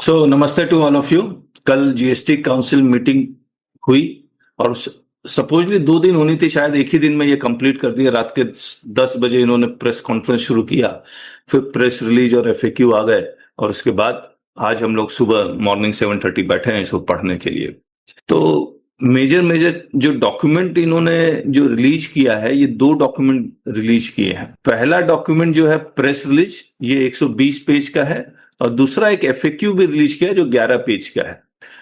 सो नमस्ते to all of you. कल GST council meeting हुई और सपोजली 2 दिन होनी थी, शायद एक ही दिन में ये कंप्लीट कर दिया। रात के 10 बजे इन्होंने प्रेस कॉन्फ्रेंस शुरू किया, फिर प्रेस रिलीज और एफएक्यू आ गए और उसके बाद आज हम लोग सुबह मॉर्निंग 7:30 बैठे हैं इसको पढ़ने के लिए। तो मेजर जो डॉक्यूमेंट इन्होंने जो रिलीज किया है, ये 2 डॉक्यूमेंट रिलीज किए हैं। पहला डॉक्यूमेंट जो है प्रेस रिलीज, ये 120 पेज का है और दूसरा एक एफएक्यू भी रिलीज किया जो 11 पेज का है।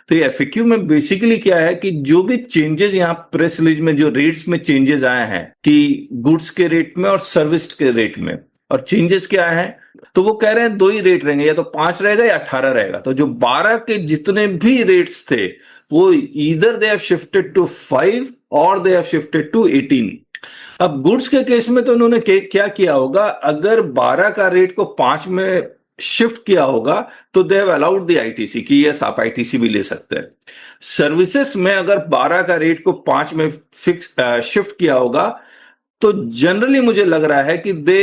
तो ये एफएक्यू में बेसिकली क्या है कि जो भी चेंजेस यहाँ प्रेस रिलीज में जो रेट्स में चेंजेस आए हैं कि गुड्स के रेट में और सर्विस के रेट में, और चेंजेस क्या है तो वो कह रहे हैं 2 ही रेट रहेंगे, या तो 5 रहेगा या 18 रहेगा। तो जो 12 के जितने भी रेट्स थे वो either they have shifted to 5 और दे हैव शिफ्टेड टू 18। अब गुड्स के केस में तो इन्होंने क्या किया होगा, अगर 12 का रेट को 5 में शिफ्ट किया होगा तो दे हैव अलाउड द आईटीसी कि यस आप आईटीसी भी ले सकते हैं। सर्विसेज में अगर 12 का रेट को 5 में फिक्स शिफ्ट किया होगा तो जनरली मुझे लग रहा है कि दे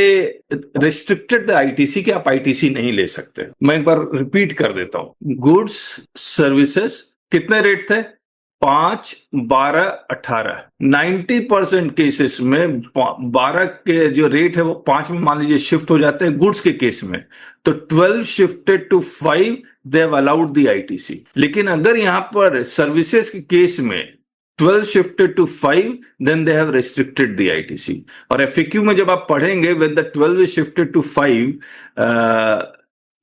रिस्ट्रिक्टेड द आईटीसी कि आप आईटीसी नहीं ले सकते। मैं एक बार रिपीट कर देता हूं, गुड्स सर्विसेज कितने रेट थे, 5, 12, 18। 90% केसेस में 12 के जो रेट है वो 5 में मान लीजिए शिफ्ट हो जाते हैं गुड्स के केस में, तो 12 shifted to 5 they have allowed the ITC. लेकिन अगर यहां पर सर्विसेज के केस में 12 shifted to 5 then they have restricted the ITC। और FAQ में जब आप पढ़ेंगे when the 12 is shifted to 5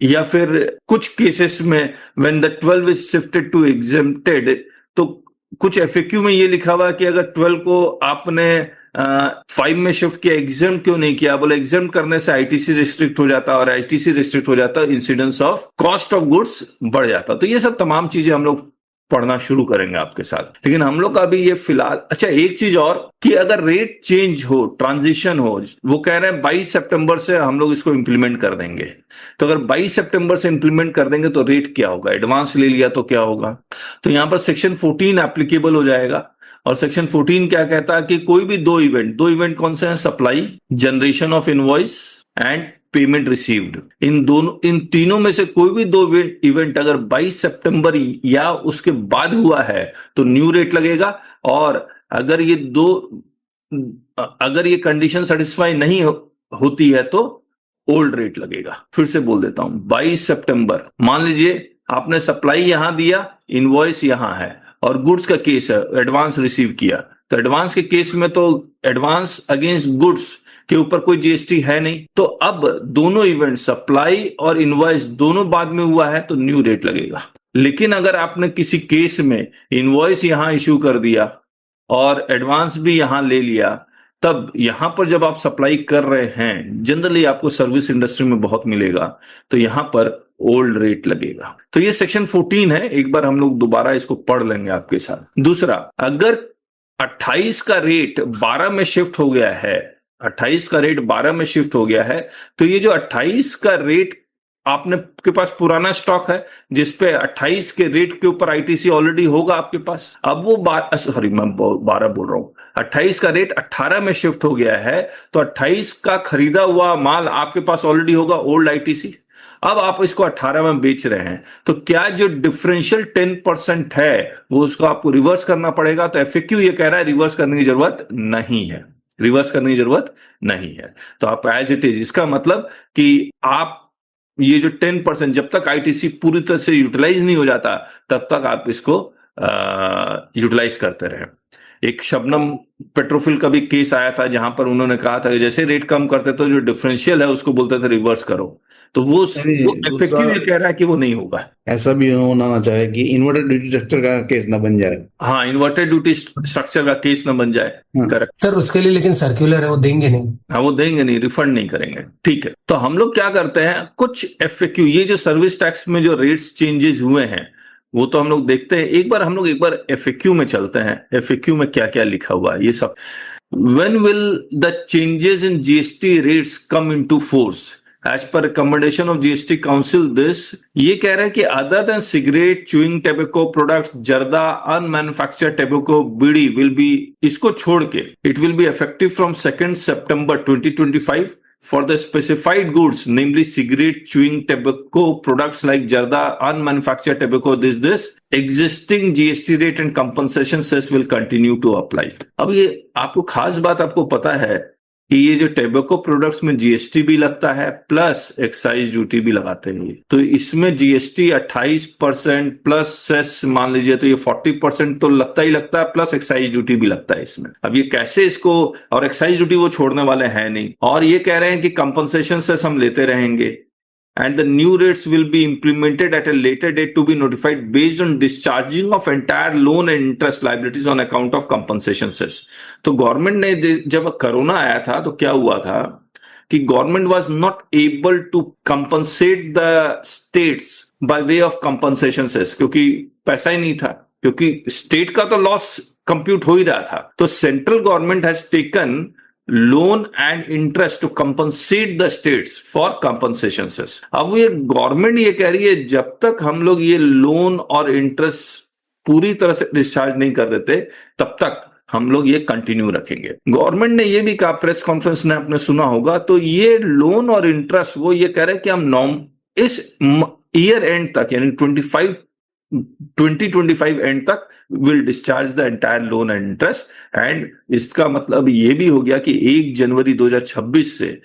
या फिर कुछ केसेस में when the 12 is shifted to exempted, तो कुछ FAQ में ये लिखा हुआ कि अगर 12 को आपने 5 में शिफ्ट किया, एग्जाम क्यों नहीं किया, बोले एग्जाम करने से आईटीसी रिस्ट्रिक्ट हो जाता और आईटीसी रिस्ट्रिक्ट हो जाता, incidence of cost of goods बढ़ जाता। तो ये सब तमाम चीजें हम लोग पढ़ना शुरू करेंगे आपके साथ। लेकिन हम लोग का अभी ये फिलहाल, अच्छा एक चीज और कि अगर रेट चेंज हो, ट्रांजिशन हो, वो कह रहे हैं 22 सितंबर से हम लोग इसको इंप्लीमेंट कर देंगे। तो अगर 22 सितंबर से इंप्लीमेंट कर देंगे तो रेट क्या होगा, एडवांस ले लिया तो क्या होगा। तो यहां पर सेक्शन 14 एप्लीकेबल हो जाएगा और सेक्शन 14 क्या कहता है कि कोई भी 2 इवेंट कौन से हैं, supply, generation of invoice and payment received, इन तीनों में से कोई भी 2 इवेंट अगर 22 सितंबर या उसके बाद हुआ है तो न्यू रेट लगेगा, और अगर ये कंडीशन सेटिस्फाई नहीं होती है तो ओल्ड रेट लगेगा। फिर से बोल देता हूं, 22 सितंबर मान लीजिए आपने सप्लाई यहां दिया, इनवॉइस यहां है और गुड्स का केस है, एडवांस रिसीव किया। तो एडवांस के केस में तो एडवांस अगेंस्ट गुड्स के ऊपर कोई जीएसटी है नहीं, तो अब दोनों इवेंट सप्लाई और इनवॉइस दोनों बाद में हुआ है तो न्यू रेट लगेगा। लेकिन अगर आपने किसी केस में इनवॉइस यहां इश्यू कर दिया और एडवांस भी यहां ले लिया, तब यहां पर जब आप सप्लाई कर रहे हैं, जनरली आपको सर्विस इंडस्ट्री में बहुत मिलेगा, तो यहां पर ओल्ड रेट लगेगा। तो ये सेक्शन 14 है, एक बार हम लोग दोबारा इसको पढ़ लेंगे आपके साथ। दूसरा, अगर 28 का रेट 12 में शिफ्ट हो गया है, 28 का रेट 12 में शिफ्ट हो गया है, तो ये जो 28 का रेट आपने के पास पुराना स्टॉक है जिसपे 28 के रेट के ऊपर आईटीसी ऑलरेडी होगा आपके पास। अब वो मैं 12 बोल रहा हूं, 28 का रेट 18 में शिफ्ट हो गया है तो 28 का खरीदा हुआ माल आपके पास ऑलरेडी होगा, ओल्ड आईटीसी। अब आप इसको 18 में बेच रहे हैं तो क्या जो डिफरेंशियल 10% है वो उसको आपको रिवर्स करना पड़ेगा। तो एफएक्यू ये कह रहा है रिवर्स करने की जरूरत नहीं है, रिवर्स करने की जरूरत नहीं है। तो आप एज इट इज, इसका मतलब कि आप ये जो 10% जब तक आईटीसी पूरी तरह से यूटिलाइज नहीं हो जाता तब तक आप इसको यूटिलाइज करते रहे। एक शबनम पेट्रोफिल का भी केस आया था जहां पर उन्होंने कहा था कि जैसे रेट कम करते तो जो डिफरेंशियल है उसको बोलते थे रिवर्स करो, तो वो इफेक्टिव ये कह रहा है कि वो नहीं होगा। ऐसा भी होना चाहिए कि इन्वर्टेड ड्यूटी स्ट्रक्चर का केस ना बन जाए। हाँ, इन्वर्टेड ड्यूटी स्ट्रक्चर का केस ना बन जाए, करेक्ट सर। उसके लिए लेकिन सर्कुलर है, वो देंगे नहीं। हाँ, वो देंगे नहीं, रिफंड नहीं करेंगे, ठीक है। तो हम लोग क्या करते हैं, कुछ एफएक्यू, ये जो सर्विस टैक्स में जो रेट्स चेंजेस हुए हैं वो तो हम लोग देखते हैं। एक बार एफएक्यू में चलते हैं, एफएक्यू में क्या क्या लिखा हुआ है ये सब। When will the changes in GST rates come into force? As per recommendation of GST Council, ये कह रहा है कि other than cigarette, chewing tobacco products, जर्दा, unmanufactured tobacco, bidi will be, इसको छोड़ के it will be effective from 2nd September 2025 for the specified goods, namely cigarette, chewing, tobacco products like Jarda, unmanufactured tobacco, this existing GST rate and compensation cess will continue to apply. अब ये आपको खास बात आपको पता है कि ये जो टेबेको प्रोडक्ट्स में जीएसटी भी लगता है प्लस एक्साइज ड्यूटी भी लगाते हैं, तो इसमें जीएसटी 28% प्लस सेस मान लीजिए तो ये 40% तो लगता ही लगता है, प्लस एक्साइज ड्यूटी भी लगता है इसमें। अब ये कैसे इसको, और एक्साइज ड्यूटी वो छोड़ने वाले हैं नहीं, और ये कह रहे हैं कि कंपनसेशन सेस हम लेते रहेंगे and the new rates will be implemented at a later date to be notified based on discharging of entire loan and interest liabilities on account of compensation cess। तो गवर्नमेंट ने जब corona आया था तो क्या हुआ था कि government was not able to compensate the states by way of compensation cess, क्योंकि पैसा ही नहीं था, क्योंकि स्टेट का तो लॉस कंप्यूट हो ही रहा था। तो central government has taken loan and interest to compensate the states for compensation cess. अब ये गवर्नमेंट ये कह रही है जब तक हम लोग ये लोन और इंटरेस्ट पूरी तरह से डिस्चार्ज नहीं कर देते तब तक हम लोग ये कंटिन्यू रखेंगे। गवर्नमेंट ने ये भी कहा, प्रेस कॉन्फ्रेंस ने आपने सुना होगा, तो ये लोन और इंटरेस्ट वो ये कह रहे हैं कि हम इस ईयर एंड तक यानी 2025 एंड तक will discharge the entire loan and interest. And इसका मतलब ये भी हो गया कि 1 जनवरी 2026 से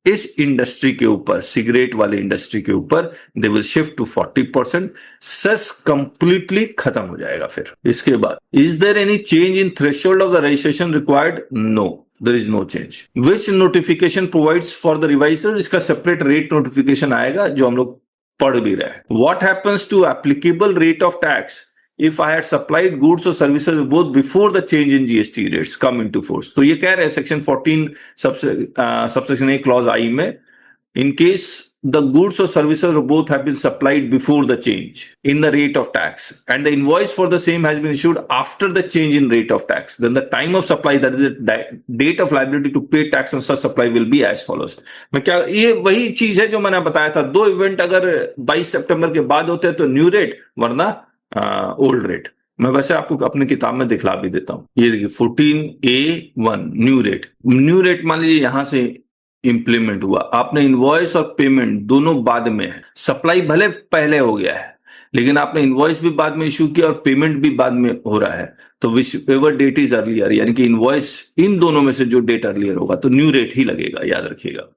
इस इंडस्ट्री के ऊपर, सिगरेट वाले इंडस्ट्री के ऊपर they will shift to 40%, cess completely खत्म हो जाएगा। फिर इसके बाद is there any change in threshold of the registration required? No, there is no change. Which notification provides for the revised? इसका सेपरेट रेट नोटिफिकेशन आएगा जो हम लोग पढ़ भी रहे हैं। What happens to applicable rate of tax if I had supplied goods or services both before the change in GST rates come into force? तो ये कह रहे हैं सेक्शन 14 सबसेक्शन ए क्लॉज आई में, in case the goods or services or both have been supplied before the change in the rate of tax and the invoice for the same has been issued after the change in rate of tax, then the time of supply, that is the date of liability to pay tax on such supply, will be as follows। मैं क्या, ये वही चीज है जो मैंने बताया था, 2 इवेंट अगर 22 सितंबर के बाद होते हैं तो न्यू रेट, वरना ओल्ड रेट। मैं वैसे आपको अपनी किताब में दिखला भी देता हूं, ये देखिए 14A1 new rate. New rate मान लीजिए यहां से इंप्लीमेंट हुआ, आपने इनवॉइस और पेमेंट दोनों बाद में है, सप्लाई भले पहले हो गया है लेकिन आपने इनवॉइस भी बाद में इशू किया और पेमेंट भी बाद में हो रहा है, तो whichever date is earlier, यानी कि इनवॉइस इन दोनों में से जो डेट अर्लियर होगा तो न्यू रेट ही लगेगा, याद रखिएगा।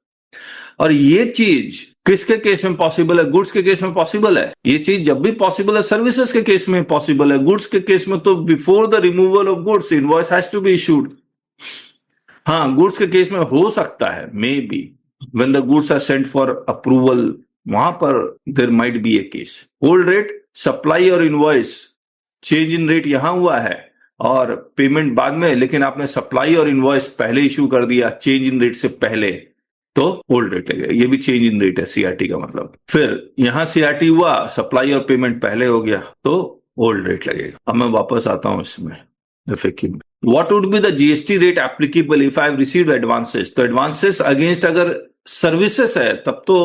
और ये चीज किसके केस में पॉसिबल है? गुड्स के केस में पॉसिबल है। ये चीज जब भी पॉसिबल है सर्विसेज के केस में पॉसिबल है। गुड्स के केस में तो before the removal of goods invoice has to be issued. हाँ, गुड्स के केस में हो सकता है, maybe when the goods are sent for approval, वहां पर there might be a case. Old rate, supply और इनवॉइस, चेंज इन रेट यहां हुआ है और पेमेंट बाद में, लेकिन आपने सप्लाई और इनवॉइस पहले इशू कर दिया चेंज इन रेट से पहले, तो ओल्ड रेट लगेगा। ये भी चेंज इन रेट है सीआरटी का मतलब। फिर यहां सीआरटी हुआ, सप्लाई और पेमेंट पहले हो गया तो ओल्ड रेट लगेगा। अब मैं वापस आता हूं इसमें FAQ में। What would be the GST rate applicable if I have received advances? तो advances अगेंस्ट अगर सर्विसेज है तब तो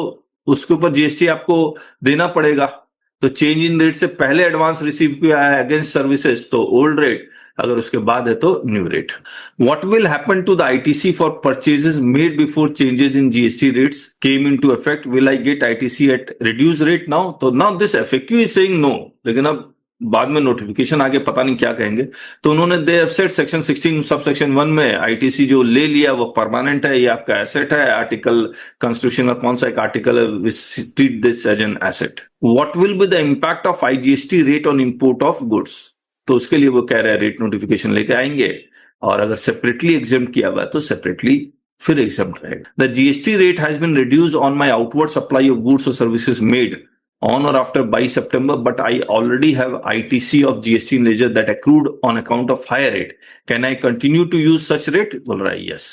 उसके ऊपर GST आपको देना पड़ेगा। तो चेंज इन रेट से पहले एडवांस रिसीव किया है अगेंस्ट सर्विसेज तो ओल्ड रेट, अगर उसके बाद है तो new rate. What will happen to the ITC for purchases made before changes in GST rates came into effect? Will I get ITC at reduced rate now? तो now this FAQ is saying no, लेकिन अब बाद में notification आगे पता नहीं क्या कहेंगे। तो उन्होंने they have said section 16 sub section 1 में आईटीसी जो ले लिया वो परमानेंट है, ये आपका एसेट है। आर्टिकल कॉन्स्टिट्यूशन का कौन सा एक आर्टिकल है, treat this as an asset. What will be the impact of IGST rate on import of goods? तो उसके लिए वो कह रहे हैं रेट नोटिफिकेशन लेके आएंगे, और अगर सेपरेटली एग्जेम्प्ट किया हुआ है तो सेपरेटली फिर एग्जेम्प्ट रहेगा। The GST rate has been reduced on my outward supply of goods और services made on or after by September, but I already have ITC of GST in ledger that accrued on account of higher rate. Can I continue to use such rate? Well, right, yes.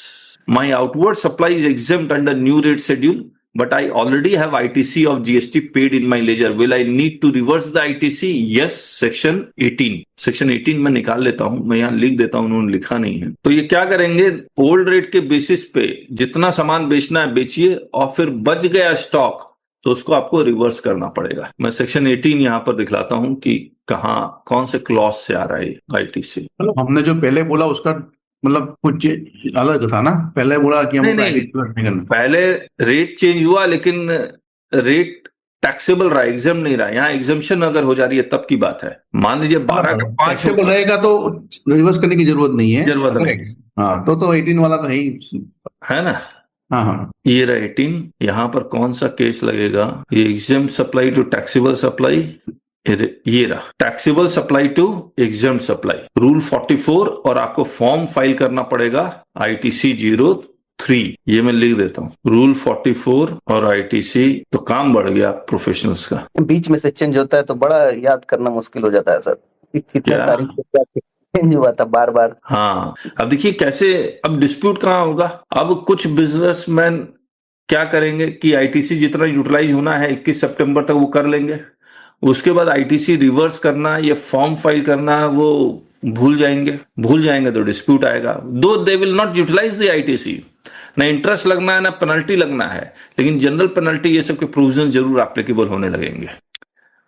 My outward supply is exempt under new rate schedule, but I already have ITC of GST paid in my ledger. Will I need to reverse the ITC? Yes, section 18. Section 18 में निकाल लेता हूं, मैं यहां लिख देता हूं, उन्होंने लिखा नहीं है। तो ये क्या करेंगे, ओल्ड रेट के बेसिस पे जितना सामान बेचना है बेचिए, और फिर बच गया स्टॉक तो उसको आपको रिवर्स करना पड़ेगा। मैं सेक्शन 18 यहां पर दिखलाता हूं कि कहां कौन से क्लॉज से आ रहा है ITC। हमने जो पहले बोला उसका मतलब कुछ अलग था ना, पहले बोला कि नहीं हमको नहीं, ITC नहीं करना। पहले रेट चेंज हुआ लेकिन रेट टैक्सेबल रहा, एग्जाम नहीं रहा। यहाँ एग्जामेशन अगर हो जा रही है तब की बात है। मान लीजिए 12 का 5 टैक्सेबल होगा, रहेगा तो रिवर्स करने की जरूरत नहीं है जरूरत अगर नहीं, हाँ तो 18 वाला तो है ही। है ना। हाँ हाँ। ये रहा 18। यहाँ पर कौन सा केस लगेगा, ये exempt supply to taxable supply, ये रहा taxable supply to exempt supply, rule 44, और आपको फॉर्म फाइल करना पड़ेगा ITC 03। ये मैं लिख देता हूँ, रूल 44 और ITC, तो काम बढ़ गया प्रोफेशनल्स का। बीच में से चेंज होता है तो बड़ा याद करना मुश्किल हो जाता है सर, कितने क्या? तारीख को क्या चेंज हुआ था बार बार। हाँ, अब देखिए कैसे, अब डिस्प्यूट कहाँ होगा। अब कुछ बिजनेसमैन क्या करेंगे कि ITC जितना यूटिलाइज होना है 21 सितंबर तक वो कर लेंगे, उसके बाद ITC रिवर्स करना या फॉर्म फाइल करना वो भूल जाएंगे तो डिस्प्यूट आएगा। दो they will not utilise the ITC, ना इंटरेस्ट लगना है ना पेनल्टी लगना है, लेकिन जनरल पेनल्टी ये सब के प्रोविजन जरूर एप्लीकेबल होने लगेंगे।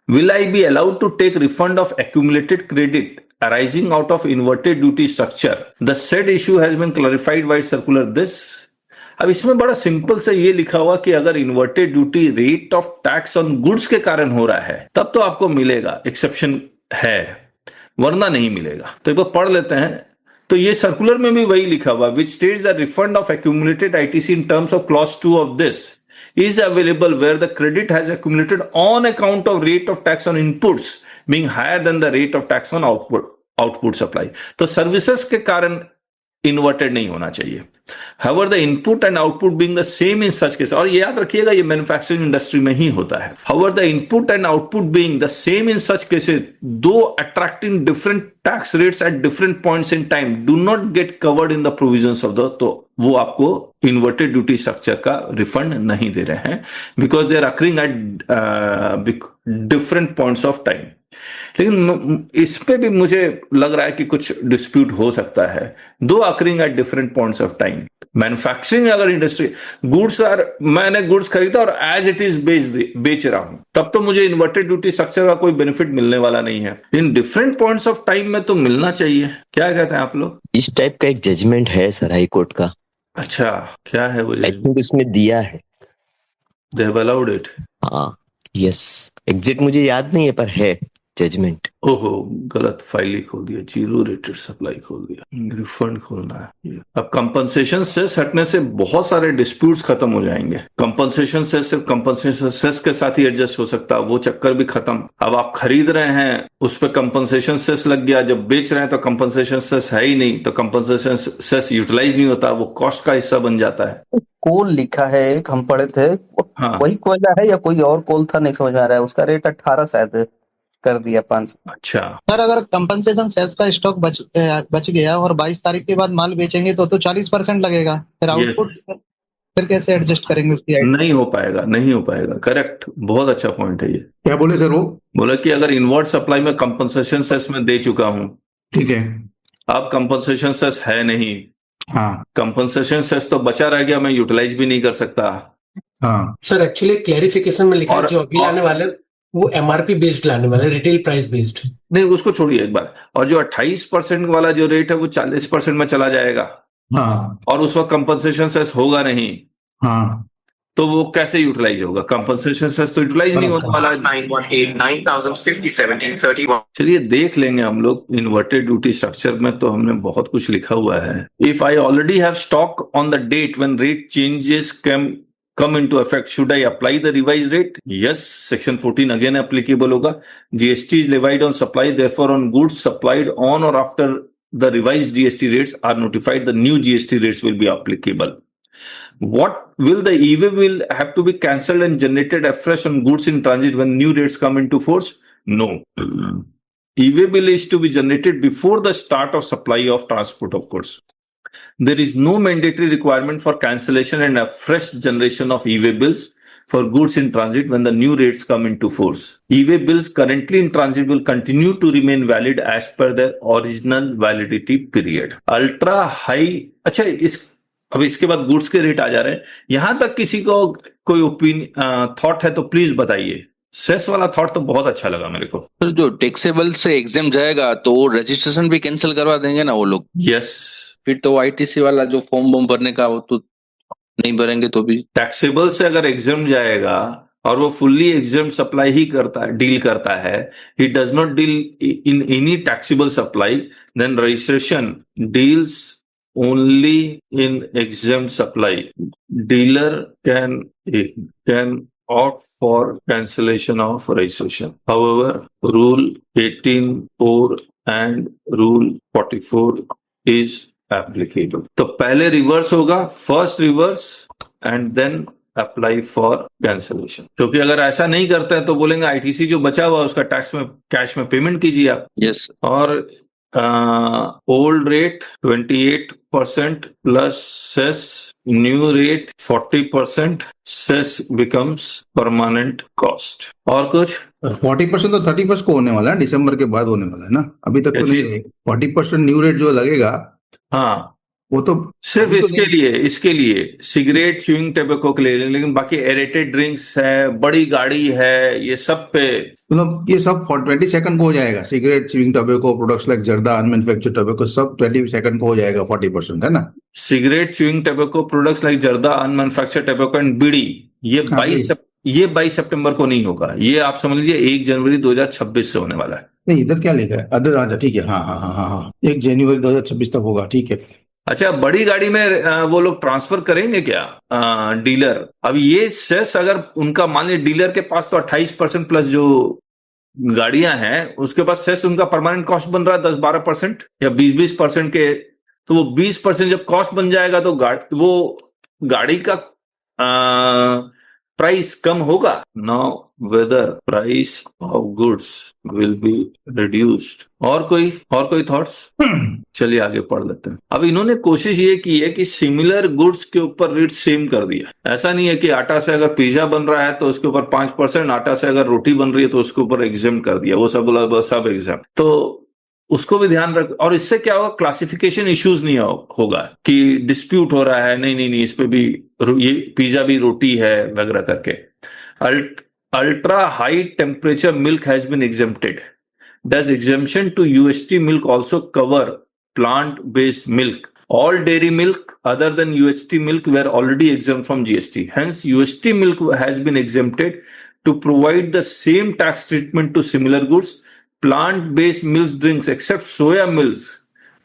Will I be allowed to take refund of accumulated credit arising out of inverted duty structure? The said issue has been clarified by circular this. अब इसमें बड़ा सिंपल से ये लिखा हुआ कि अगर inverted duty rate of tax on goods के कारण हो रहा है तब तो आपको मिलेगा, एक्सेप्शन है, वरना नहीं मिलेगा। तो एक बार पढ़ लेते हैं। तो ये सर्कुलर में भी वही लिखा हुआ, which states the refund of accumulated ITC in terms of clause 2 of this is available where the credit has accumulated on account of rate of tax on inputs being higher than the rate of tax on output supply. तो services के कारण inverted नहीं होना चाहिए। However, the input and output being the same in such case, और ये याद रखिएगा ये मैन्युफैक्चरिंग इंडस्ट्री में ही होता है। However, the input and output being the same in such cases, though attracting different tax rates at different points in time, do not get covered in the provisions of the, तो वो आपको inverted duty structure का refund नहीं दे रहे हैं, because they are occurring at different points of time. लेकिन इस पे भी मुझे लग रहा है कि कुछ डिस्प्यूट हो सकता है, दो occurring at different points of time. Manufacturing अगर इंडस्ट्री गुड्स मैंने गुड्स खरीदा और एज इट इज बेच रहा हूं, तब तो मुझे इन्वर्टेड ड्यूटी स्ट्रक्चर का कोई बेनिफिट मिलने वाला नहीं है। In different points of time में तो मिलना चाहिए। क्या कहते हैं आप लोग? इस टाइप का एक जजमेंट है सर हाई कोर्ट का। अच्छा, क्या है वो? आई थिंक उसमें दिया है। दे हैव अलाउड इट। हाँ, यस, एग्जैक्ट मुझे याद नहीं है पर है जजमेंट। ओहो, गलत फाइल ही खोल दिया, जीरो रेटेड सप्लाई खोल दिया, रिफंड खोलना है। अब कंपनसेशन सेस हटने से बहुत सारे डिस्प्यूट्स खत्म हो जाएंगे। कंपनसेशन सेस सिर्फ कंपनसेशन सेस के साथ ही एडजस्ट हो सकता है, वो चक्कर भी खत्म। अब आप खरीद रहे हैं उस पर कंपनसेशन सेस लग गया, जब बेच रहे हैं तो कंपनसेशन सेस है ही नहीं, तो कंपनसेशन सेस यूटिलाइज नहीं होता, वो कॉस्ट का हिस्सा बन जाता है। कोल लिखा है एक, हम पढ़े थे। हाँ। वही कोयला है या कोई और कोल था, नहीं समझ में आ रहा है। उसका रेट 18 शायद कर दिया 5। अच्छा सर, अगर कंपनसेशन सेस का स्टॉक बच गया और 22 तारीख के बाद माल बेचेंगे तो 40% लगेगा, फिर आउटपुट फिर कैसे एडजस्ट करेंगे उसकी? नहीं हो पाएगा। करेक्ट, बहुत अच्छा पॉइंट है ये। क्या बोले सर वो? बोला कि अगर इनवर्ट सप्लाई में कंपनसेशन सेस में दे चुका हूं, ठीक है, अब कंपनसेशन सेस है नहीं, हाँ कंपनसेशन सेस तो बचा रह गया, मैं यूटिलाइज भी नहीं कर सकता। हाँ सर एक्चुअली क्लैरिफिकेशन में लिखा है और- जो अभी लाने वाले वो MRP बेस्ड लाने वाले, रिटेल प्राइस बेस्ड। नहीं, उसको छोड़िए एक बार। और जो 28% वाला जो रेट है वो 40% में चला जाएगा, हाँ और उस वक्त कंपनसेशन सेस होगा नहीं, हाँ तो वो कैसे यूटिलाइज होगा? कंपनसेशन सेस तो यूटिलाइज नहीं होने वाला है। 918 9050 1731 चलिए देख लेंगे हम लोग। इन्वर्टेड ड्यूटी स्ट्रक्चर में तो हमने बहुत कुछ लिखा हुआ है। If I already have stock on the date when rate changes come into effect, should I apply the revised rate? Yes, section 14 again applicable होगा। GST is levied on supply, therefore on goods supplied on or after the revised GST rates are notified, the new GST rates will be applicable. What will the e-way will have to be cancelled and generated afresh on goods in transit when new rates come into force? No. E-way bill is to be generated before the start of supply of transport of goods. There is no mandatory requirement for cancellation and a fresh generation of e-way bills for goods in transit when the new rates come into force. E-way bills currently in transit will continue to remain valid as per their original validity period. Ultra high, अच्छा अब इसके बाद goods के rate आ जा रहे हैं। यहां तक किसी को कोई थॉट है तो प्लीज बताइए। सेस वाला थॉट तो बहुत अच्छा लगा मेरे को। तो जो टैक्सेबल से एग्जाम जाएगा तो वो रजिस्ट्रेशन भी कैंसिल करवा देंगे ना वो लोग। यस, फिर तो आईटीसी वाला जो फॉर्म वॉर्म भरने का वो तो नहीं भरेंगे तो भी। टैक्सेबल से अगर एग्जाम जाएगा और वो फुल्ली एग्जाम सप्लाई ही करता है, डील करता है, he does not deal in any taxable supply, then registration deals only in exempt supply. Dealer can opt for cancellation of registration. However, Rule 18(4) and Rule 44 is applicable. तो पहले reverse होगा, first reverse and then apply for cancellation. क्योंकि अगर ऐसा नहीं करते हैं तो बोलेंगे आईटीसी जो बचा हुआ उसका टैक्स में कैश में पेमेंट कीजिए आप। यस और old rate 28% plus cess, new rate 40%, cess becomes permanent cost. और कुछ 40% तो 31 को होने वाला है, दिसंबर के बाद होने वाला है ना, अभी तक तो जी। नहीं। 40% न्यू रेट जो लगेगा हाँ, वो तो सिर्फ अभी तो इसके लिए सिगरेट, च्यूइंग टोबैको के लिए, लेकिन बाकी एरेटेड ड्रिंक्स है, बड़ी गाड़ी है, ये सब पे मतलब ये सब 22 को हो जाएगा। Cigarette, chewing tobacco, products like जर्दा, अनमैन्युफैक्चर्ड टोबैको सब 22 को हो जाएगा 40%, है ना। Cigarette, chewing tobacco products like जर्दा, अनमैन्युफैक्चर्ड टोबैको एंड बीड़ी, ये हाँ, 22 सितंबर को नहीं होगा। ये आप समझ लीजिए 1 जनवरी 2026 से होने वाला है। नहीं, इधर क्या लिखा है अदर, अच्छा ठीक है, हाँ हाँ हाँ हाँ हाँ, 1 जनवरी 2026 तक होगा, ठीक है। अच्छा, बड़ी गाड़ी में वो लोग ट्रांसफर करेंगे क्या डीलर? अब ये सेस अगर उनका मान लीजिए डीलर के पास तो 28% प्लस जो गाड़ियां हैं उसके पास सेस उनका परमानेंट कॉस्ट बन रहा है 10-12% या 20-20% के, तो वो 20% जब कॉस्ट बन जाएगा तो वो गाड़ी का प्राइस कम होगा। Now whether price of goods will be reduced. और कोई थॉट्स? चलिए आगे पढ़ लेते हैं। अब इन्होंने कोशिश ये की है कि सिमिलर गुड्स के ऊपर रेट सेम कर दिया। ऐसा नहीं है कि आटा से अगर पिज्जा बन रहा है तो उसके ऊपर 5%, आटा से अगर रोटी बन रही है तो उसके ऊपर एग्जाम कर दिया, वो सब एग्जाम। तो उसको भी ध्यान रख। और इससे क्या होगा, क्लासिफिकेशन इश्यूज नहीं होगा कि डिस्प्यूट हो रहा है, नहीं इस पे भी ये पिज्जा भी रोटी है वगैरह करके। Ultra high temperature milk has been exempted. Does exemption to UHT milk also cover plant-based milk? All dairy milk other than UHT milk were already exempt from GST. Hence, UHT milk has been exempted to provide the same tax treatment to similar goods. Plant-based milk drinks except soya milk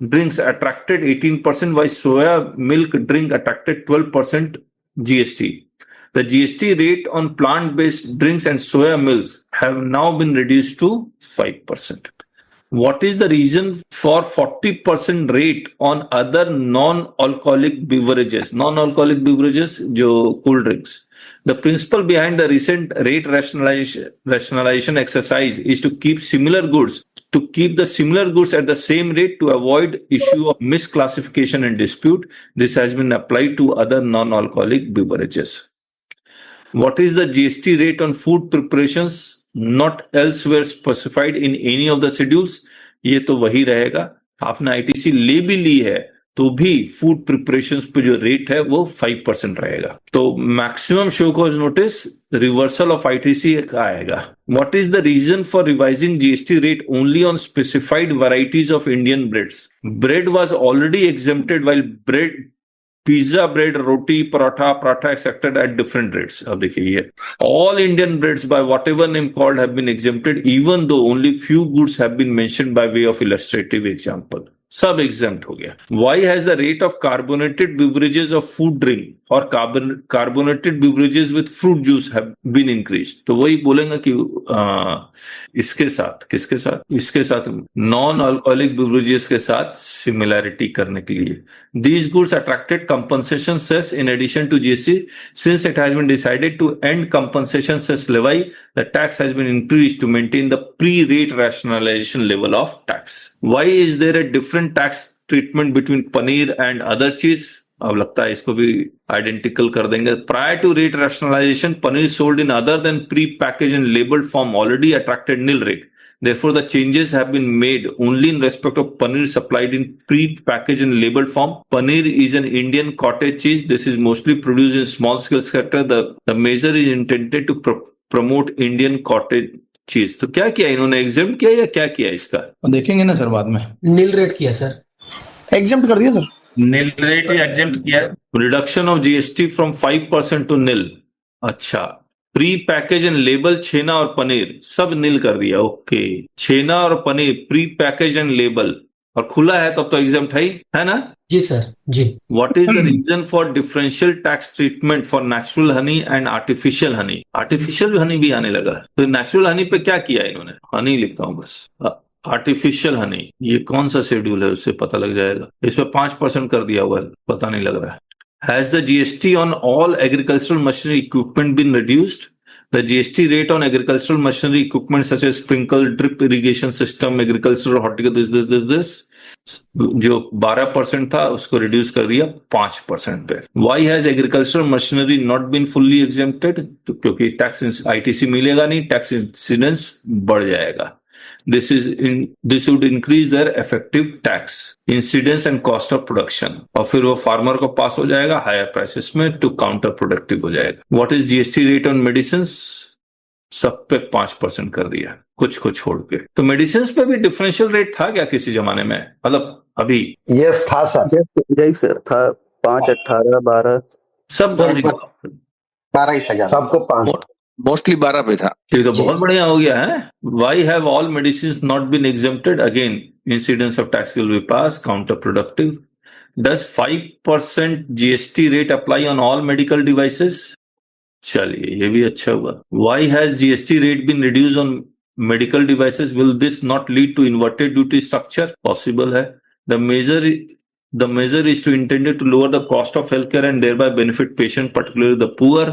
drinks attracted 18%, while soya milk drink attracted 12% GST. The GST rate on plant-based drinks and soya milks have now been reduced to 5%. What is the reason for 40% rate on other non-alcoholic beverages? Non-alcoholic beverages, जो cool drinks. The principle behind the recent rate rationalization exercise is to keep the similar goods at the same rate to avoid issue of misclassification and dispute. This has been applied to other non-alcoholic beverages. What is the GST rate on food preparations not elsewhere specified in any of the schedules? ये तो वही रहेगा। आपने ITC ले भी ली है तो भी फूड प्रिपरेशंस पे जो रेट है वो 5% रहेगा। तो maximum show cause notice reversal of ITC का आएगा। What is the reason for revising GST rate only on specified varieties of Indian breads? Bread was already exempted while bread, pizza bread, roti, paratha excepted at different rates. अब देखिए ये all Indian breads by whatever name called have been exempted, even though only few goods have been mentioned by way of illustrative example. सब exempt हो गया। Why has the rate of carbonated beverages of food drink or carbonated beverages with fruit juice have been increased? तो वही बोलेंगे कि इसके साथ किसके साथ? इसके साथ नॉन अल्कोहलिक बेवरेजेस के साथ सिमिलैरिटी करने के लिए। These goods attracted compensation cess in addition to GST. Since it has been decided to end compensation cess levy, the tax has been increased to maintain the pre-rate rationalization level of tax. Why is there a different tax treatment between paneer and other cheese? अब लगता है इसको भी identical कर देंगे। Prior to rate rationalization, paneer sold in other than pre-packaged and labeled form already attracted nil rate. Therefore, the changes have been made only in respect of paneer supplied in pre-packaged and labeled form. Paneer is an Indian cottage cheese. This is mostly produced in small scale sector. The measure is intended to promote Indian cottage cheese. तो क्या किया इन्होंने, exam किया या क्या किया इसका? देखेंगे ना सर बाद में। नील रेट किया सर। एग्जाम्प्ट कर दिया सर। नील रेट एग्जाम्प्ट किया। Reduction of GST from 5% to nil. अच्छा, प्री पैकेज एंड लेबल छेना और पनीर सब नील कर दिया। ओके, छेना और paneer pre package and label और खुला है तब तो एग्जाम्प्ट है ना? जी सर जी। What is the reason for differential tax treatment for natural honey and artificial honey? Artificial honey भी आने लगा। तो natural honey पे क्या किया इन्होंने? honey लिखता हूं बस। आर्टिफिशियल हनी, ये कौन सा शेड्यूल है उससे पता लग जाएगा। इस पे 5% कर दिया हुआ है, पता नहीं लग रहा है। Has the GST on all agricultural machinery equipment been reduced? The GST rate on agricultural machinery equipment such as sprinkle, drip irrigation system, agricultural horticulture, this जो 12% था उसको रिड्यूस कर दिया 5% पे। Why has agricultural machinery not been fully exempted? तो क्योंकि tax ITC मिलेगा नहीं, टैक्स इंसिडेंस बढ़ जाएगा। This would increase their effective tax incidence and cost of production, और फिर वो फार्मर को पास हो जाएगा हायर प्राइसेस में, टू काउंटर प्रोडक्टिव हो जाएगा। What is GST rate on medicines? सब पे 5% कर दिया, कुछ को छोड़ के। तो मेडिसिन पे भी डिफरेंशियल रेट था क्या किसी जमाने में, मतलब अभी? यस था सर। जय सर था 5, 18, 12 सब 12 ही था, सबको 5। मोस्टली 12 पे था। ये तो बहुत बढ़िया हो गया है। Why have all medicines not been exempted? Again, incidence of tax will be passed, counterproductive. Does 5% GST rate apply on all medical devices? चलिए, ये भी अच्छा हुआ। Why has GST rate been reduced on medical devices? Will this not lead to inverted duty structure? Possible है। The measure is to intended to lower the cost of healthcare and thereby benefit patient, particularly the poor.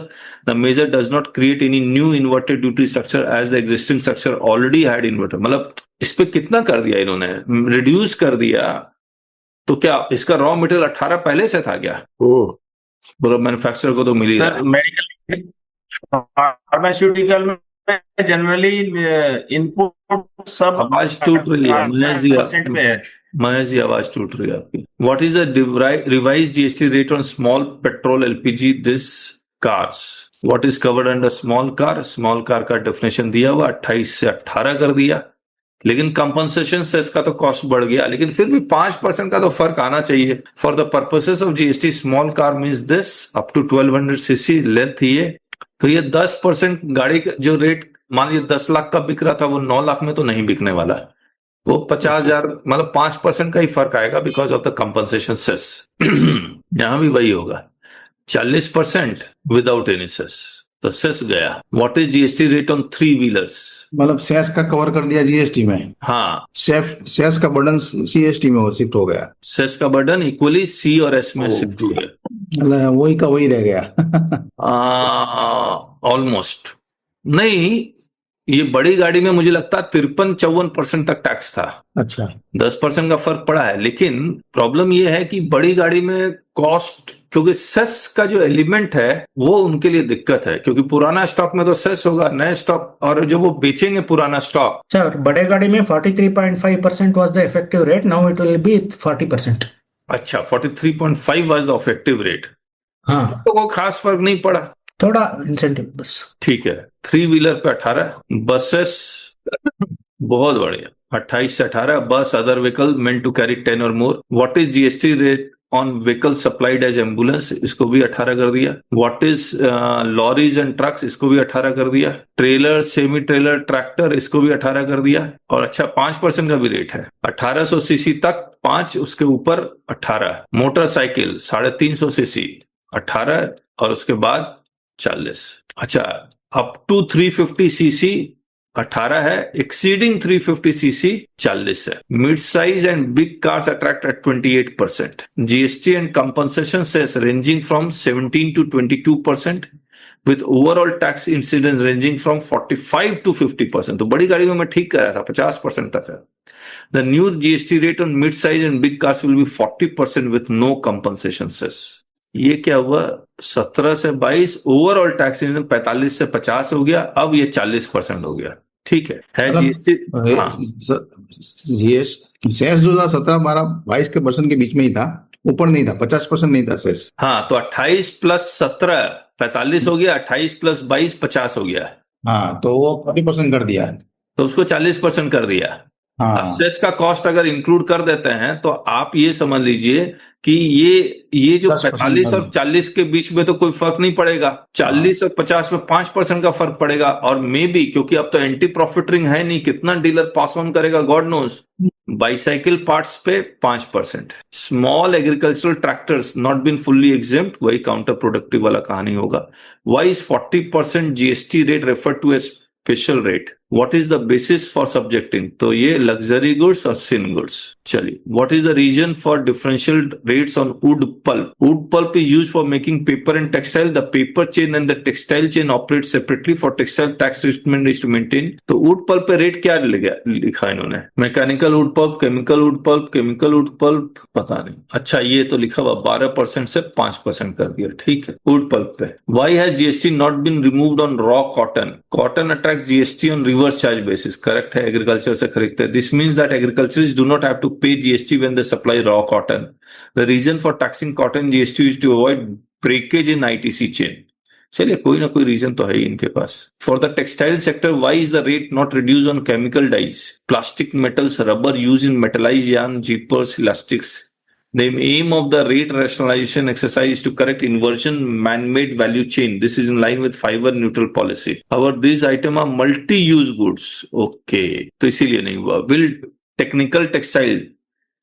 The measure does not create any new inverted duty structure as the existing structure already had inverted. मतलब इस पे कितना कर दिया इन्होंने, reduce कर दिया। तो क्या इसका रॉ मटेरियल 18 पहले से था क्या? पूरा मैन्युफैक्चरर को तो मिल ही रहा है। मेडिकल फार्मास्यूटिकल में जनरली इनपुट सब आवाज टूट रही है, महेश जी आवाज टूट रही है आपकी। What is the revise GST rate on small petrol LPG this cars? What is covered under small car? Small car का डेफिनेशन दिया हुआ 28 से 18 कर दिया, लेकिन कंपनसेशन सेस का तो कॉस्ट बढ़ गया, लेकिन फिर भी 5% का तो फर्क आना चाहिए। For the purposes of GST small car means this up to 1200 cc length. ये तो ये 10% गाड़ी का जो रेट मान लीजिए 10 लाख का बिक रहा था वो 9 लाख में तो नहीं बिकने वाला, वो 50,000 मतलब 5% का ही फर्क आएगा because of the compensation cess. यहां भी वही होगा 40% विदाउट एनी सेस, तो सेस गया। What is GST rate on 3 wheelers? मतलब सेस का कवर कर दिया जीएसटी में। हाँ, सेस का बर्डन सीएसटी में शिफ्ट हो गया। सेस का बर्डन इक्वली सी और एस में शिफ्ट हो गया, मतलब वही का वही रह गया। ऑलमोस्ट नहीं, ये बड़ी गाड़ी में मुझे लगता है 53-54% तक टैक्स था। अच्छा, 10% का फर्क पड़ा है, लेकिन प्रॉब्लम ये है कि बड़ी गाड़ी में कॉस्ट, क्योंकि सेस का जो एलिमेंट है वो उनके लिए दिक्कत है, क्योंकि पुराना स्टॉक में तो सेस होगा, नए स्टॉक और जो वो बेचेंगे पुराना स्टॉक। सर बड़े गाड़ी में 43.5% was the effective rate, now it will be 40%। अच्छा, 43.5 वाज द इफेक्टिव रेट। हाँ, तो वो खास फर्क नहीं पड़ा, थोड़ा इंसेंटिव बस। ठीक है। 3 व्हीलर पे 18, बसेस बहुत बढ़िया 28 से 18, bus other vehicle meant to carry 10 और more. What is GST rate on vehicle supplied as ambulance? इसको भी 18 कर दिया। What is lorries and trucks? इसको भी 18 कर दिया। ट्रेलर, सेमी ट्रेलर, ट्रैक्टर, इसको भी 18 कर दिया। और अच्छा 5% का भी रेट है, 1800 सीसी तक 5, उसके ऊपर 18। मोटरसाइकिल 350 सीसी 18 और उसके बाद 40। अच्छा, अप टू 350 सीसी 18 है, एक्सीडिंग 350 सीसी 40 है। Mid size and big cars attract at 28%। GST and compensation cess ranging from 17 to 22%, with overall tax incidence ranging from 45 to 50%। तो बड़ी गाड़ी में मैं ठीक कर रहा था, 50% तक है। The new GST rate on mid size and big cars will be 40% with no compensation cess. ये क्या हुआ, 17 से 22 ओवरऑल टैक्स 45 से 50 हो गया, अब ये 40% हो गया। ठीक है जीएसटी। सेस जो था 17, 12, 22 के परसेंट के बीच में ही था, ऊपर नहीं था, 50% नहीं था सेस। हाँ, तो 28 + 17 45 हो गया, 28 + 22 50 हो गया। हाँ, तो वो 40% कर दिया। तो उसको 40% कर दिया। हाँ, सेस का कॉस्ट अगर इंक्लूड कर देते हैं तो आप ये समझ लीजिए कि ये जो 10% 45 और 40 के बीच में तो कोई फर्क नहीं पड़ेगा, 40 और 50 में 5% का फर्क पड़ेगा। और मे बी क्योंकि अब तो एंटी प्रॉफिट रिंग है नहीं, कितना डीलर पास ऑन करेगा गॉड नोज। बाईसाइकिल पार्ट्स पे 5%, small agricultural tractors not been fully exempt, वही काउंटर प्रोडक्टिव वाला कहानी होगा। Why is 40% GST rate refer to a special rate? What is the basis for subjecting? तो ये luxury goods और sin goods. चलिए, what is the reason for differential rates on wood pulp? Wood pulp is used for making paper and textile. The paper chain and the textile chain operate separately. For textile tax treatment is to maintain. तो wood pulp पे rate क्या लिखा इन्होंने? Mechanical wood pulp, chemical wood pulp, chemical wood pulp, पता नहीं। अच्छा, ये तो लिखा हुआ 12% से 5% कर दिया, ठीक है। वुड पल्प पे why has GST not been removed on raw cotton? Cotton attract GST on reverse charge basis, correct है, एग्रीकल्चर से खरीदते हैं। This means that agriculturist do not have to pay GST when they supply raw cotton. The reason for taxing cotton GST is to avoid breakage in ITC chain. चलिए, कोई ना कोई reason तो है ही इनके पास। For the textile sector, why is the rate not reduce on chemical dyes, plastic, metals, rubber use in metalize yarn, zippers, elastics? The aim of the rate rationalization exercise is to correct inversion man-made value chain. This is in line with fiber neutral policy. However, these items are multi-use goods. Okay, तो इसीलिए नहीं हुआ। Will technical textile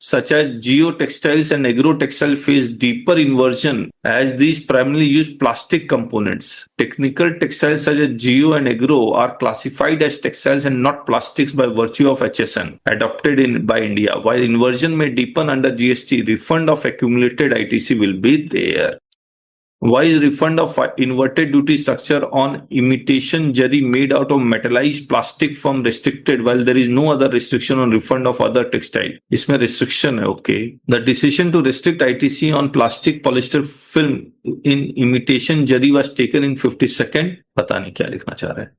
such as geotextiles and agrotextile face deeper inversion as these primarily use plastic components? Technical textiles such as geo and agro are classified as textiles and not plastics by virtue of HSN adopted by India. While inversion may deepen under GST, refund of accumulated ITC will be there. Why is refund of inverted duty structure on imitation jari made out of metallized plastic from restricted while there is no other restriction on refund of other textile? इसमें restriction है, okay. The decision to restrict ITC on plastic polyester film in imitation jari was taken in 52nd. पता नहीं क्या लिखना चाह रहे हैं।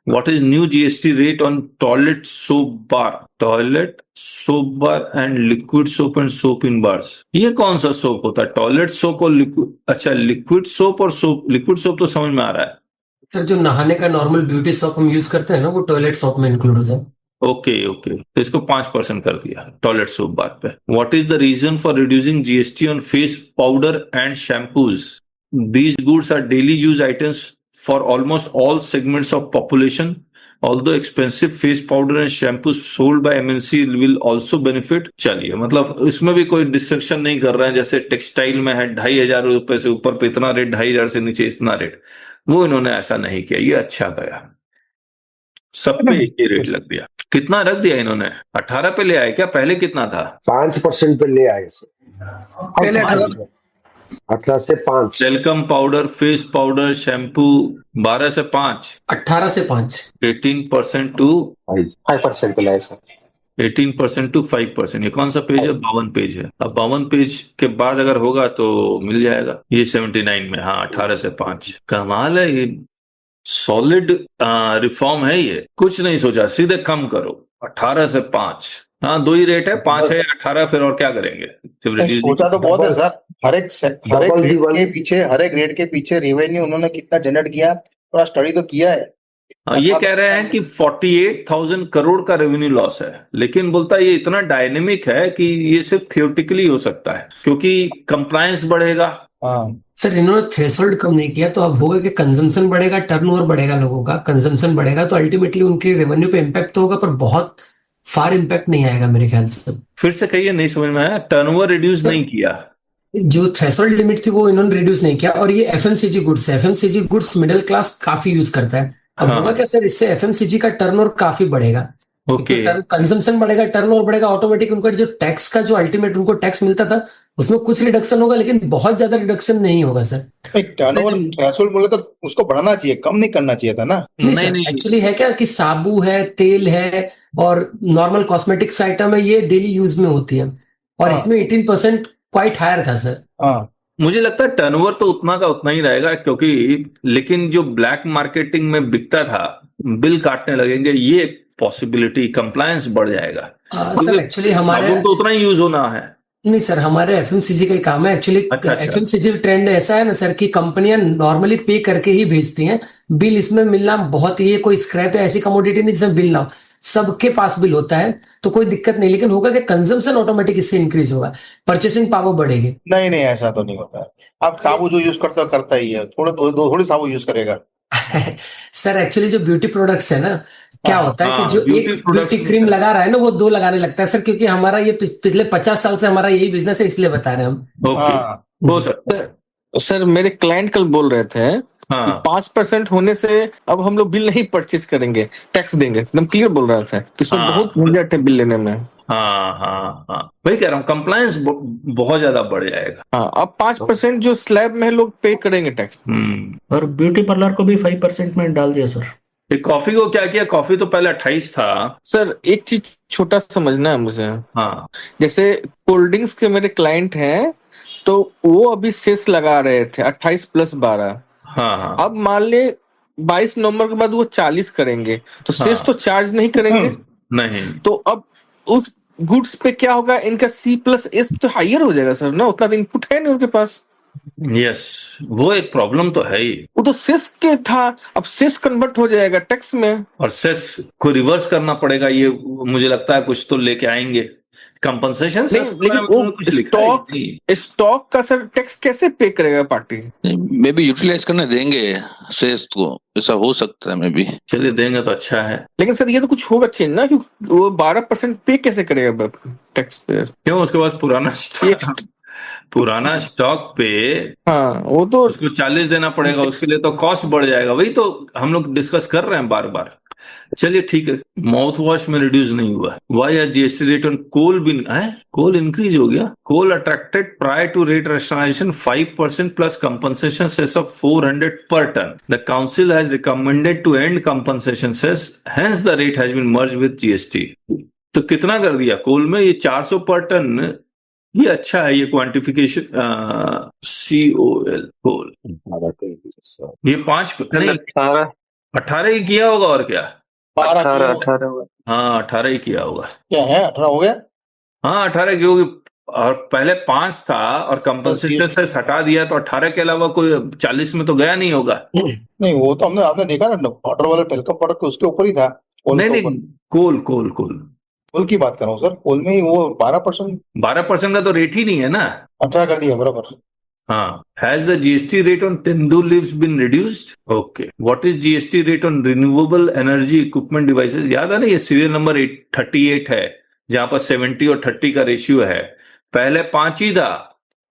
What is new GST rate on toilet soap bar? Toilet soap bar and liquid soap and soap in bars. ये कौन सा सोप होता है? टॉयलेट सोप और लिक्विड? अच्छा, लिक्विड सोप और सोप, लिक्विड सोप तो समझ में आ रहा है सर। जो नहाने का नॉर्मल ब्यूटी सोप हम यूज करते हैं ना, वो टॉयलेट सोप में इंक्लूड होता है। ओके, तो इसको 5% कर दिया टॉयलेट सोप बार पे। What is the reason for reducing GST on face powder and shampoos? These goods are daily use items for almost all segments of population. Although expensive face powder and shampoos sold by MNC will also benefit. चलिए, मतलब इसमें भी कोई destruction नहीं कर रहे हैं। जैसे टेक्सटाइल में है 2,500 रुपए से ऊपर पे इतना रेट, 2,500 से नीचे इतना रेट, वो इन्होंने ऐसा नहीं किया। ये अच्छा गया, सब पे एक ही रेट लग दिया। कितना रख दिया इन्होंने? 18 पे ले आए क्या? पहले कितना था? 5% पे ले आए सर, पहले 18 18 से 5। Talcum powder, face powder, shampoo 12 से 5, 18 से 5, 18% टू 5% पे लाए सर। 18% टू 5%। ये कौन सा पेज है? 52 पेज है। अब 52 पेज के बाद अगर होगा तो मिल जाएगा। ये 79 में, हाँ, 18 से 5। कमाल है, ये सॉलिड रिफॉर्म है। ये कुछ नहीं सोचा, सीधे कम करो, 18 से 5। हाँ, दो ही रेट है, 5 है, 18, फिर और क्या करेंगे? सोचा तो बहुत है सर। हर एक रेट के पीछे रेवेन्यू उन्होंने कितना जनरेट किया, पूरा स्टडी तो किया है। ये कह रहे हैं कि 48,000 करोड़ का रेवेन्यू लॉस है, लेकिन बोलता है ये इतना डायनेमिक है कि ये सिर्फ थियोरेटिकली हो सकता है क्योंकि कंप्लायंस बढ़ेगा। सर इन्होंने थ्रेशोल्ड कम नहीं किया, तो अब होगा कि कंजम्पशन बढ़ेगा, टर्नओवर बढ़ेगा, लोगों का कंजम्पशन बढ़ेगा, तो अल्टीमेटली उनके रेवेन्यू पे इम्पैक्ट तो होगा, पर बहुत फार इम्पैक्ट नहीं आएगा मेरे ख्याल से। फिर से कहिए, नहीं समझ में आया। टर्नओवर रिड्यूस नहीं किया, जो थ्रेशोल्ड लिमिट थी वो इन्होंने रिड्यूस नहीं किया। और ये एफएमसीजी गुड्स है, एफएमसीजी गुड्स मिडिल क्लास काफी यूज करता है। अब होगा क्या सर, इससे एफएमसीजी का टर्नओवर काफी बढ़ेगा। ओके, कंजम्पशन बढ़ेगा, टर्नओवर बढ़ेगा, ऑटोमेटिक उनका जो टैक्स का जो अल्टीमेट उनको टैक्स मिलता था उसमें कुछ रिडक्शन होगा, लेकिन बहुत ज्यादा रिडक्शन नहीं होगा सर। टर्नओवर थ्रेशोल्ड बोले तो उसको बढ़ाना चाहिए, कम नहीं करना चाहिए था ना। नहीं, एक्चुअली है क्या कि साबु है, तेल है और नॉर्मल कॉस्मेटिक्स आइटम है, ये डेली यूज में होती है, और इसमें 18% क्वाइट हायर था सर। मुझे लगता है टर्नओवर तो उतना का उतना ही रहेगा, क्योंकि लेकिन जो ब्लैक मार्केटिंग में बिकता था, बिल काटने लगेंगे, ये एक पॉसिबिलिटी, कंप्लायंस बढ़ जाएगा। सर एक्चुअली हमारे तो उतना ही यूज होना है। नहीं सर, हमारे एफएमसीजी का ही काम है एक्चुअली। अच्छा अच्छा एफएमसीजी ट्रेंड ऐसा है ना सर कि कंपनियां नॉर्मली पे करके ही भेजती हैं। बिल इसमें मिलना बहुत ही, ये कोई स्क्रैप है ऐसी कमोडिटी नहीं जिसमें बिल ना हो, सबके पास बिल होता है, तो कोई दिक्कत नहीं। लेकिन होगा कि कंजम्पशन ऑटोमेटिक इससे इंक्रीज होगा, परचेसिंग पावर बढ़ेगी। नहीं नहीं, ऐसा तो नहीं होता है। अब साबु जो यूज करता है करता ही है, थोड़ी साबु यूज करेगा। सर एक्चुअली जो ब्यूटी प्रोडक्ट्स है ना, क्या हाँ होता है कि हाँ जो ब्यूटी एक प्रोडक्ट्स ब्यूटी में क्रीम सर लगा रहा है ना, वो दो लगाने लगता है सर, क्योंकि हमारा ये पिछले 50 साल से हमारा यही बिजनेस है, इसलिए बता रहे हैं हम। ओके हाँ हो जी। सकता है सर मेरे क्लाइंट कल बोल रहे थे कि हाँ 5% होने से अब हम लोग बिल नहीं परचेज करेंगे, टैक्स देंगे। एकदम क्लियर बोल रहे थे कि इसमें बहुत हाँ झंझट है बिल लेने में। हाँ हाँ हाँ वही कह रहा हूँ, कंप्लायंस बहुत ज्यादा बढ़ जाएगा। हाँ, अब 5% जो स्लैब में है लोग पे करेंगे टैक्स। और ब्यूटी पार्लर को भी 5% में डाल दिया सर। ये कॉफी को क्या किया, कॉफी तो पहले 28 था। सर एक चीज छोटा समझना है मुझे, हाँ जैसे कोल्ड ड्रिंक्स के मेरे क्लाइंट हैं, तो वो अभी सेस लगा रहे थे 28+12। हाँ हाँ अब मान ले 22 नवंबर के बाद वो 40 करेंगे, तो सेस हाँ तो चार्ज नहीं करेंगे। नहीं तो अब उस गुड्स पे क्या होगा, इनका C+S तो हायर हो जाएगा सर ना, उतना इनपुट है नहीं उनके पास। यस वो एक प्रॉब्लम तो है ही। वो तो सेस के था, अब सेस कन्वर्ट हो जाएगा टैक्स में। और सेस को रिवर्स करना पड़ेगा, ये मुझे लगता है कुछ तो लेके आएंगे कंपनसेशन नहीं, सेस। लेकिन वो कुछ लिखा है स्टॉक नहीं। स्टॉक का सर टैक्स कैसे पे करेगा पार्टी? मे बी यूटिलाइज करने देंगे सेस को, ऐसा हो सकता है मे बी। चलिए देंगे तो अच्छा है। लेकिन सर ये तो कुछ होगा चेंज ना, क्योंकि वो 12% पे कैसे करेगा टैक्स पे? क्यों, उसके पास पुराना स्टॉक पे हाँ वो तो उसको 40 देना पड़ेगा, उसके लिए तो कॉस्ट बढ़ जाएगा। वही तो हम लोग डिस्कस कर रहे हैं बार बार। चलिए ठीक है, माउथ वॉश में रिड्यूस नहीं हुआ। Why are GST rate on coal भी है, कोल इंक्रीज हो गया। Coal attracted prior to rate rationalisation 5% plus compensation cess of 400 per ton. The council has recommended to end compensation cess, hence the rate has been merge with GST. तो कितना कर दिया कोल में, ये 400 पर टन। ये अच्छा है, ये क्वांटिफिकेशन COL कोल, ये 5 नहीं 18 ही किया होगा और क्या। 18 हाँ 18 ही किया होगा। क्या है, 18 हो गया? हाँ 18 क्योंकि और पहले 5 था और कंपनसेशन से हटा दिया, तो 18 के अलावा कोई 40 में तो गया नहीं होगा। नहीं, वो तो आपने देखा ना, वाटर वाला टेलीकॉम प्रोडक्ट के उसके ऊपर ही था। कोल नहीं के नहीं, ऊपर। कोल कोल की बात कर रहा हूँ सर, कोल में ही वो 12% का तो रेट ही नहीं है ना। 18 कर दिया बराबर। हाँ, has the GST rate on Tendu leaves been reduced? Okay. What is GST rate on renewable energy equipment devices? याद है ना, ये सीरियल नंबर 38 है, जहां पर 70 और 30 का रेशियो है। पहले 5 ही था,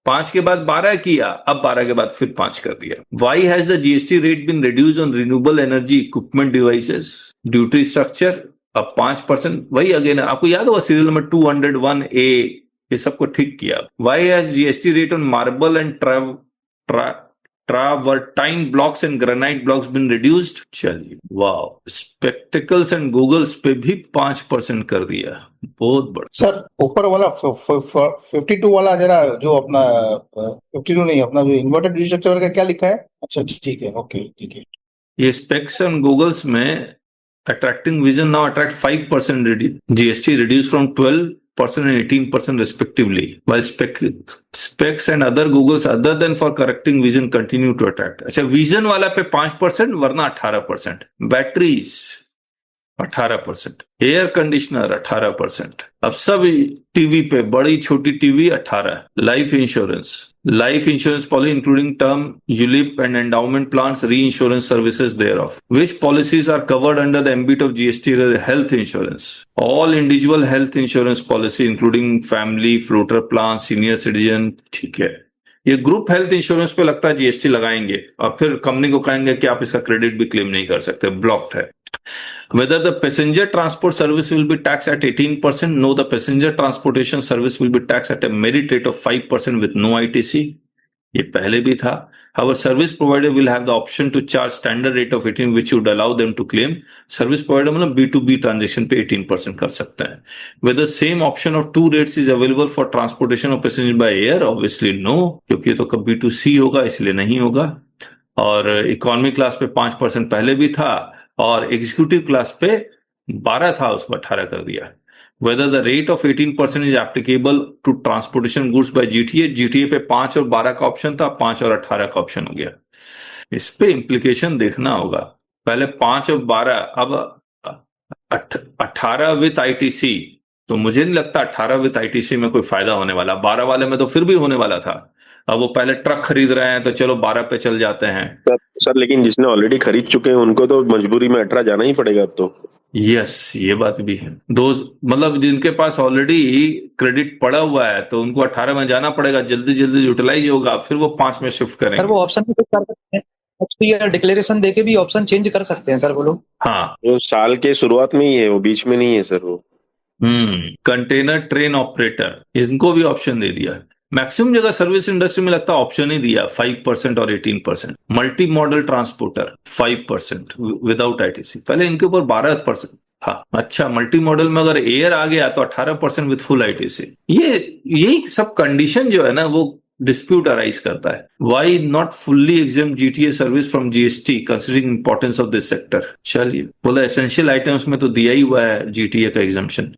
5 के बाद 12 किया, अब 12 के बाद फिर 5 कर दिया। Why has the GST rate been reduced on renewable energy equipment devices? Duty structure अब 5%, वही अगेन आपको याद होगा सीरियल नंबर 201A, ये सबको ठीक किया। Why has GST rate on marble and travertine blocks and granite blocks been reduced? चलिए वाह, स्पेक्टिकल्स एंड गूगल्स पे भी 5% कर दिया, बहुत बड़ा। सर ऊपर वाला 52 वाला जरा, जो अपना 52 नहीं, अपना जो इन्वर्टेड स्ट्रक्चर का क्या लिखा है? अच्छा ठीक है, ओके ठीक है। ये स्पेक्स एंड गूगल्स में attracting vision now attract 5% GST reduced from 12% and 18% respectively, while specs and other Googles other than for correcting vision continue to attract। अच्छा, विजन वाला पे 5% वरना 18%, बैटरीज 18%, एयर कंडीशनर 18%, अब सब टीवी पे बड़ी छोटी TV 18। Life insurance policy including term ULIP and endowment plans reinsurance services thereof which policies are covered under the ambit of GST. Health insurance, all individual health insurance policy including family floater plan senior citizen. ठीक है, ये group health insurance पे लगता है GST लगाएंगे और फिर company को कहेंगे कि आप इसका क्रेडिट भी क्लेम नहीं कर सकते, ब्लॉक्ड है। Whether the passenger transport service will be taxed at 18%? No, the passenger transportation service will be taxed at a merit rate of 5% with no ITC. ये पहले भी था। However, service provider will have the option to charge standard rate of 18, which would allow them to claim. Service provider मतलब B2B transaction पे 18% कर सकते हैं। Whether same option of 2 rates is available for transportation of passengers by air? Obviously no, क्योंकि ये तो कब B2C होगा, इसलिए नहीं होगा। और इकोनॉमी क्लास पे 5% पहले भी था और एग्जीक्यूटिव क्लास पे 12 था, उसको 18 कर दिया। Whether the rate of 18% is applicable to transportation goods by GTA. GTA पे 5 और 12 का ऑप्शन था, 5 और 18 का ऑप्शन हो गया। इस पे इम्प्लीकेशन देखना होगा। पहले 5 और 12, अब 18 विथ आईटीसी, तो मुझे नहीं लगता 18 विथ आईटीसी में कोई फायदा होने वाला। 12 वाले में तो फिर भी होने वाला था। अब वो पहले ट्रक खरीद रहे हैं तो चलो 12 पे चल जाते हैं। सर लेकिन जिसने ऑलरेडी खरीद चुके हैं उनको तो मजबूरी में 18 जाना ही पड़ेगा अब तो। यस, ये बात भी है। मतलब जिनके पास ऑलरेडी क्रेडिट पड़ा हुआ है तो उनको 18 में जाना पड़ेगा, जल्दी जल्दी यूटिलाइज होगा, फिर वो 5 में शिफ्ट सर करेंगे। वो ऑप्शन भी कर सकते हैं, एक्सपीरियर डिक्लेरेशन देके भी ऑप्शन चेंज कर सकते हैं सर वो लोग। हाँ, वो साल के शुरुआत में ही है, वो बीच में नहीं है सर वो। कंटेनर ट्रेन ऑपरेटर, इनको भी ऑप्शन दे दिया। मैक्सिमम जगह सर्विस इंडस्ट्री में लगता है ऑप्शन ही दिया, 5% और 18%। Multi modal transporter 5% without ITC, पहले इनके ऊपर 12% था। अच्छा, मल्टी मॉडल में अगर एयर आ गया तो 18% विद फुल आईटीसी। यही सब कंडीशन जो है ना वो डिस्प्यूट अराइज करता है। Why not fully exempt GTA service from GST considering importance of this sector. चलिए, बोला एसेंशियल आइटम्स में तो दिया ही हुआ है जीटीए का exemption.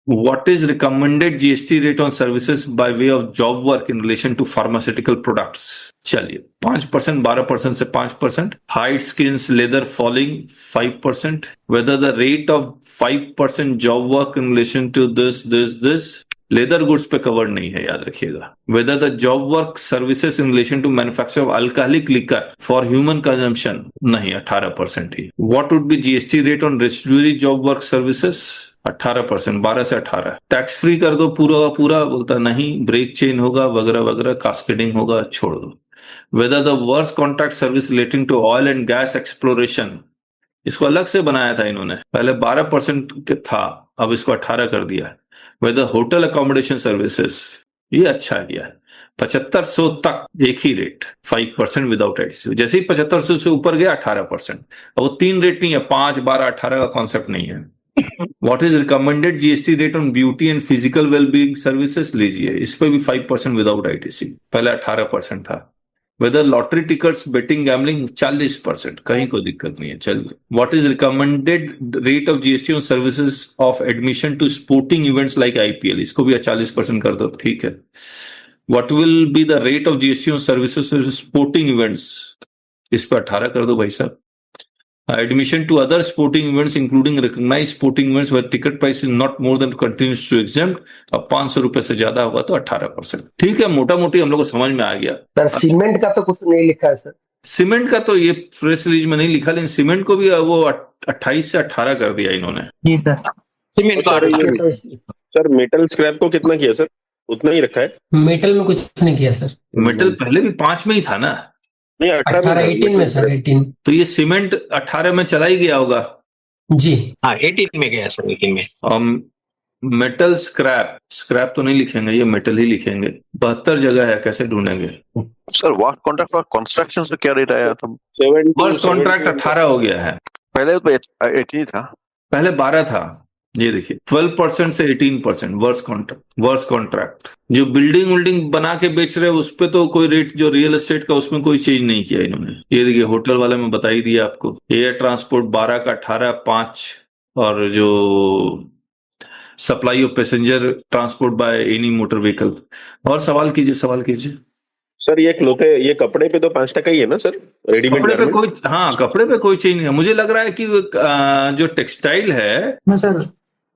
What is recommended GST rate on services by way of job work in relation to pharmaceutical products? चलिए, 5%, 12% से 5%, hide skins leather falling 5%, whether the rate of 5% job work in relation to this, leather goods पे cover नहीं है, याद रखिएगा। Whether the job work services in relation to manufacture of alcoholic liquor for human consumption, नहीं, 18% ही। What would be GST rate on residuary job work services? 18%, 12 से 18। Tax free कर दो पूरा का पूरा, बोलता नहीं, ब्रेक चेन होगा वगैरह वगैरह, कास्केडिंग होगा, छोड़ दो। Whether the work contract service relating to oil and gas exploration, इसको अलग से बनाया था इन्होंने, पहले 12% था, अब इसको 18 कर दिया। वेदर होटल अकोमोडेशन सर्विसेज, ये अच्छा किया है, 7500 तक एक ही रेट, 5% विदाउट आईटीसी। जैसे ही 7500 से ऊपर गया 18%। अब वो 3 रेट नहीं है, 5, 12, 18 का कॉन्सेप्ट नहीं है। What is recommended GST rate on beauty and physical wellbeing services, लीजिए, इस पे भी 5% विदाउट आईटीसी, पहले 18% था। Whether lottery tickets, betting, gambling, 40%, कहीं कोई दिक्कत नहीं है। चलिए, what is recommended rate of GST on services of admission to sporting events like IPL, इसको भी 40% कर दो, ठीक है। What will be the rate of GST on services of sporting events, इस पर 18 कर दो भाई साहब। Admission to other sporting events including recognised sporting events where ticket price is not more than continues to exempt, अब 500 रुपए से ज्यादा होगा तो 18%, ठीक है। मोटा मोटी हम लोग को समझ में आ गया। सर सीमेंट का तो कुछ नहीं लिखा है सर। सीमेंट का तो ये प्रेस रिलीज में नहीं लिखा, लेकिन सीमेंट को भी वो 28 से 18 कर दिया इन्होंने। जी सर, सीमेंट का। सर मेटल स्क्रैप को कितना किया सर? उतना ही रखा है? मेटल में कुछ नहीं किया सर। मेटल पहले भी 5 में ही था ना? नहीं, 18 में सर, 18। तो ये सीमेंट 18 में चला ही गया होगा जी हाँ, 18 में गया सर, 18 में। मेटल स्क्रैप तो नहीं लिखेंगे, ये मेटल ही लिखेंगे। 72 जगह है, कैसे ढूंढेंगे sir? Work contract for construction से क्या रेट आया था? वर्क कॉन्ट्रैक्ट 18 हो गया है, पहले तो 18 था, पहले 12 था। ये देखिए, 12% से 18% वर्स कॉन्ट्रैक्ट। जो बिल्डिंग बना के बेच रहे हैं उस पे तो कोई रेट, जो रियल एस्टेट का, उसमें कोई चेंज नहीं किया इन्होंने। ये देखिए, होटल वाले में बता ही दिया आपको। एयर ट्रांसपोर्ट 12 का 18, 5, और जो supply of passenger transport by any motor vehicle. और सवाल कीजिए सर। ये कपड़े पे तो 5% ही है ना सर? रेडीमेड कपड़े पे कोई, हाँ, कपड़े पे कोई चेंज नहीं है। मुझे लग रहा है कि जो टेक्सटाइल है सर,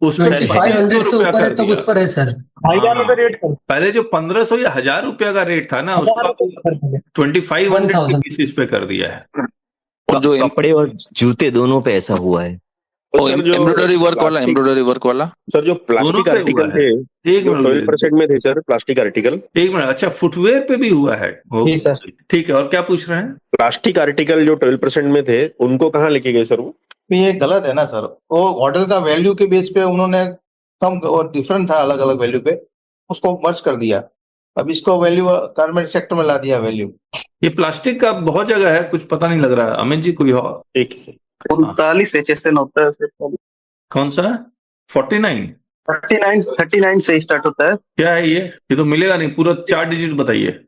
उस पर 2500 से ऊपर है तो उस पर है सर। पहले जो 1500 या 1000 रुपया का रेट था ना, उसको 2500 के पीसेस पे कर दिया है। और जो कपड़े और जूते दोनों पे ऐसा हुआ है। एम्ब्रॉयडरी वर्क वाला सर, जो प्लास्टिक आर्टिकल थे, 12% में थे सर, प्लास्टिक आर्टिकल। एक मिनट, अच्छा, फुटवेयर पे भी हुआ है? ठीक है, और क्या पूछ रहे हैं? प्लास्टिक आर्टिकल जो 12% में थे, उनको कहाँ लेके गए सर वो? ये गलत है ना सर। वो होटल का वैल्यू के बेस पे उन्होंने कम और डिफरेंट था, अलग अलग वैल्यू पे, उसको मर्ज कर दिया। अब इसको वैल्यू गारमेंट सेक्टर में ला दिया वैल्यू। ये प्लास्टिक का बहुत जगह है, कुछ पता नहीं लग रहा है। अमित जी कोई और? ठीक है। 39 HSN होता है सर। कौन सा? 49? 39 से स्टार्ट होता है। क्या है ये तो मिलेगा नहीं, पूरा 4 डिजिट बताइए।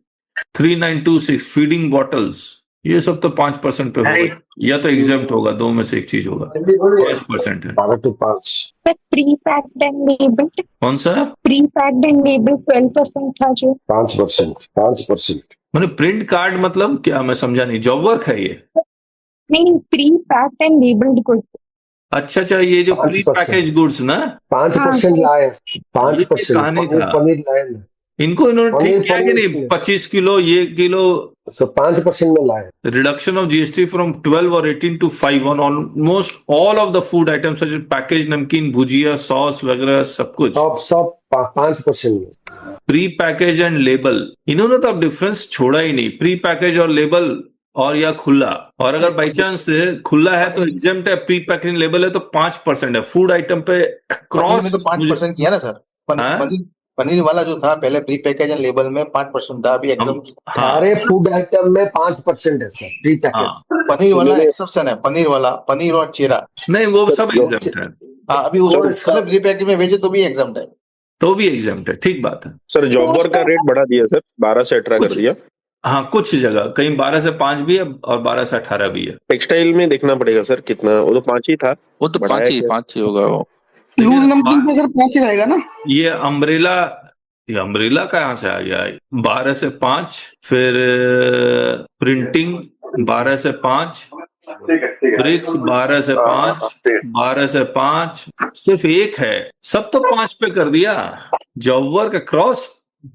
3926 फीडिंग बॉटल्स। ये सब तो 5% पे होगा, या तो एग्जाम्प्ट होगा, दो में से एक चीज होगा। 5% है। 12 to 5 प्री-पैक्ड एंड लेबल्ड, कौन सा? प्री-पैक्ड एंड लेबल्ड 12% था जो। 5%। मैंने प्रिंट कार्ड मतलब क्या, मैं समझा नहीं। जॉब वर्क है ये? नहीं, प्री-पैक्ड एंड लेबल्ड गुड्स। अच्छा अच्छा, ये जो 5%। प्री पैकेज गुड्स ना, 5% लाए, ये 5%। कहानी था। पनीर लाए ना, इनको इन्होंने ठीक पनीर किया कि नहीं? पनीर 25 किलो ये किलो 5% में लाए। reduction of GST from 12 or 18 to 5 on almost all of the food items such as packaged नमकीन, भुजिया, सॉस वगैरह सब कुछ। सब 5% में। प्री पैकेज एंड लेबल, इन्होंने तो अब डिफरेंस छोड़ा ही नहीं। प्री पैकेज और लेबल और या खुला, और अगर बाई चांस खुला है तो एग्जेम्प्ट है, प्री पैकेज लेबल है तो 5% है। फूड आइटम पे पनीर में तो क्रॉस 5% किया ना सर। पनीर वाला जो था पहले प्री पैकेज एंड लेबल में 5% था, अभी एग्जाम सारे फूड आइटम में 5% है सर, प्री पैकेज। पनीर वाला एक्सेप्शन है, पनीर वाला, पनीर और चेरा नहीं, वो सब एग्जेम्प्ट है। हाँ, अभी उसको प्री पैकेज में भेजे तो भी एग्जाम्प्ट है, तो भी एग्जाम्प्ट है, ठीक बात है। सर जॉब वर्क का रेट बढ़ा दिया सर, 12 से 18 कर दिया। हाँ, कुछ जगह कहीं 12 से 5 भी है और 12 से 18 भी है। टेक्सटाइल में देखना पड़ेगा सर कितना, वो तो 5 ही था। वो तो बढ़ाया क्या? 5 ही होगा वो। लूज नमकीन पे सर 5 ही रहेगा ना। ये अम्ब्रेला कहाँ से आ गया? 12 से 5, फिर प्रिंटिंग 12 से 5, ब्रिक्स 12 से 5, 12 से 5, सिर्फ एक है, सब तो 5 पे कर दिया। जॉब वर्क क्रॉस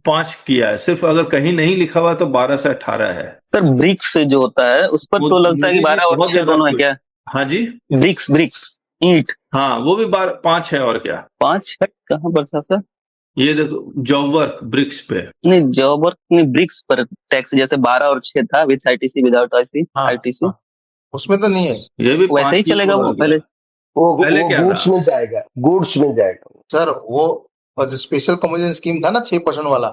5 किया है, सिर्फ अगर कहीं नहीं लिखा हुआ तो 12 से 18 है। सर ब्रिक्स जो होता है उस पर तो लगता है कि 12 और 6 दोनों है क्या? हाँ जी, ब्रिक्स ईंट, हाँ वो भी 5 है, और क्या 5 है? कहाँ पर था सर? ये देखो, जॉब वर्क ब्रिक्स पे नहीं, जॉब वर्क नहीं, ब्रिक्स पर टैक्स जैसे 12 और 6 था, विथ आईटीसी विदाउट आईटीसी, उसमें तो नहीं है। ये भी वैसे ही चलेगा वो। पहले क्या गुड्स में जाएगा, गुड्स में जाएगा सर। वो जो स्पेशल कम्युनिकेशन स्कीम था ना 6% वाला,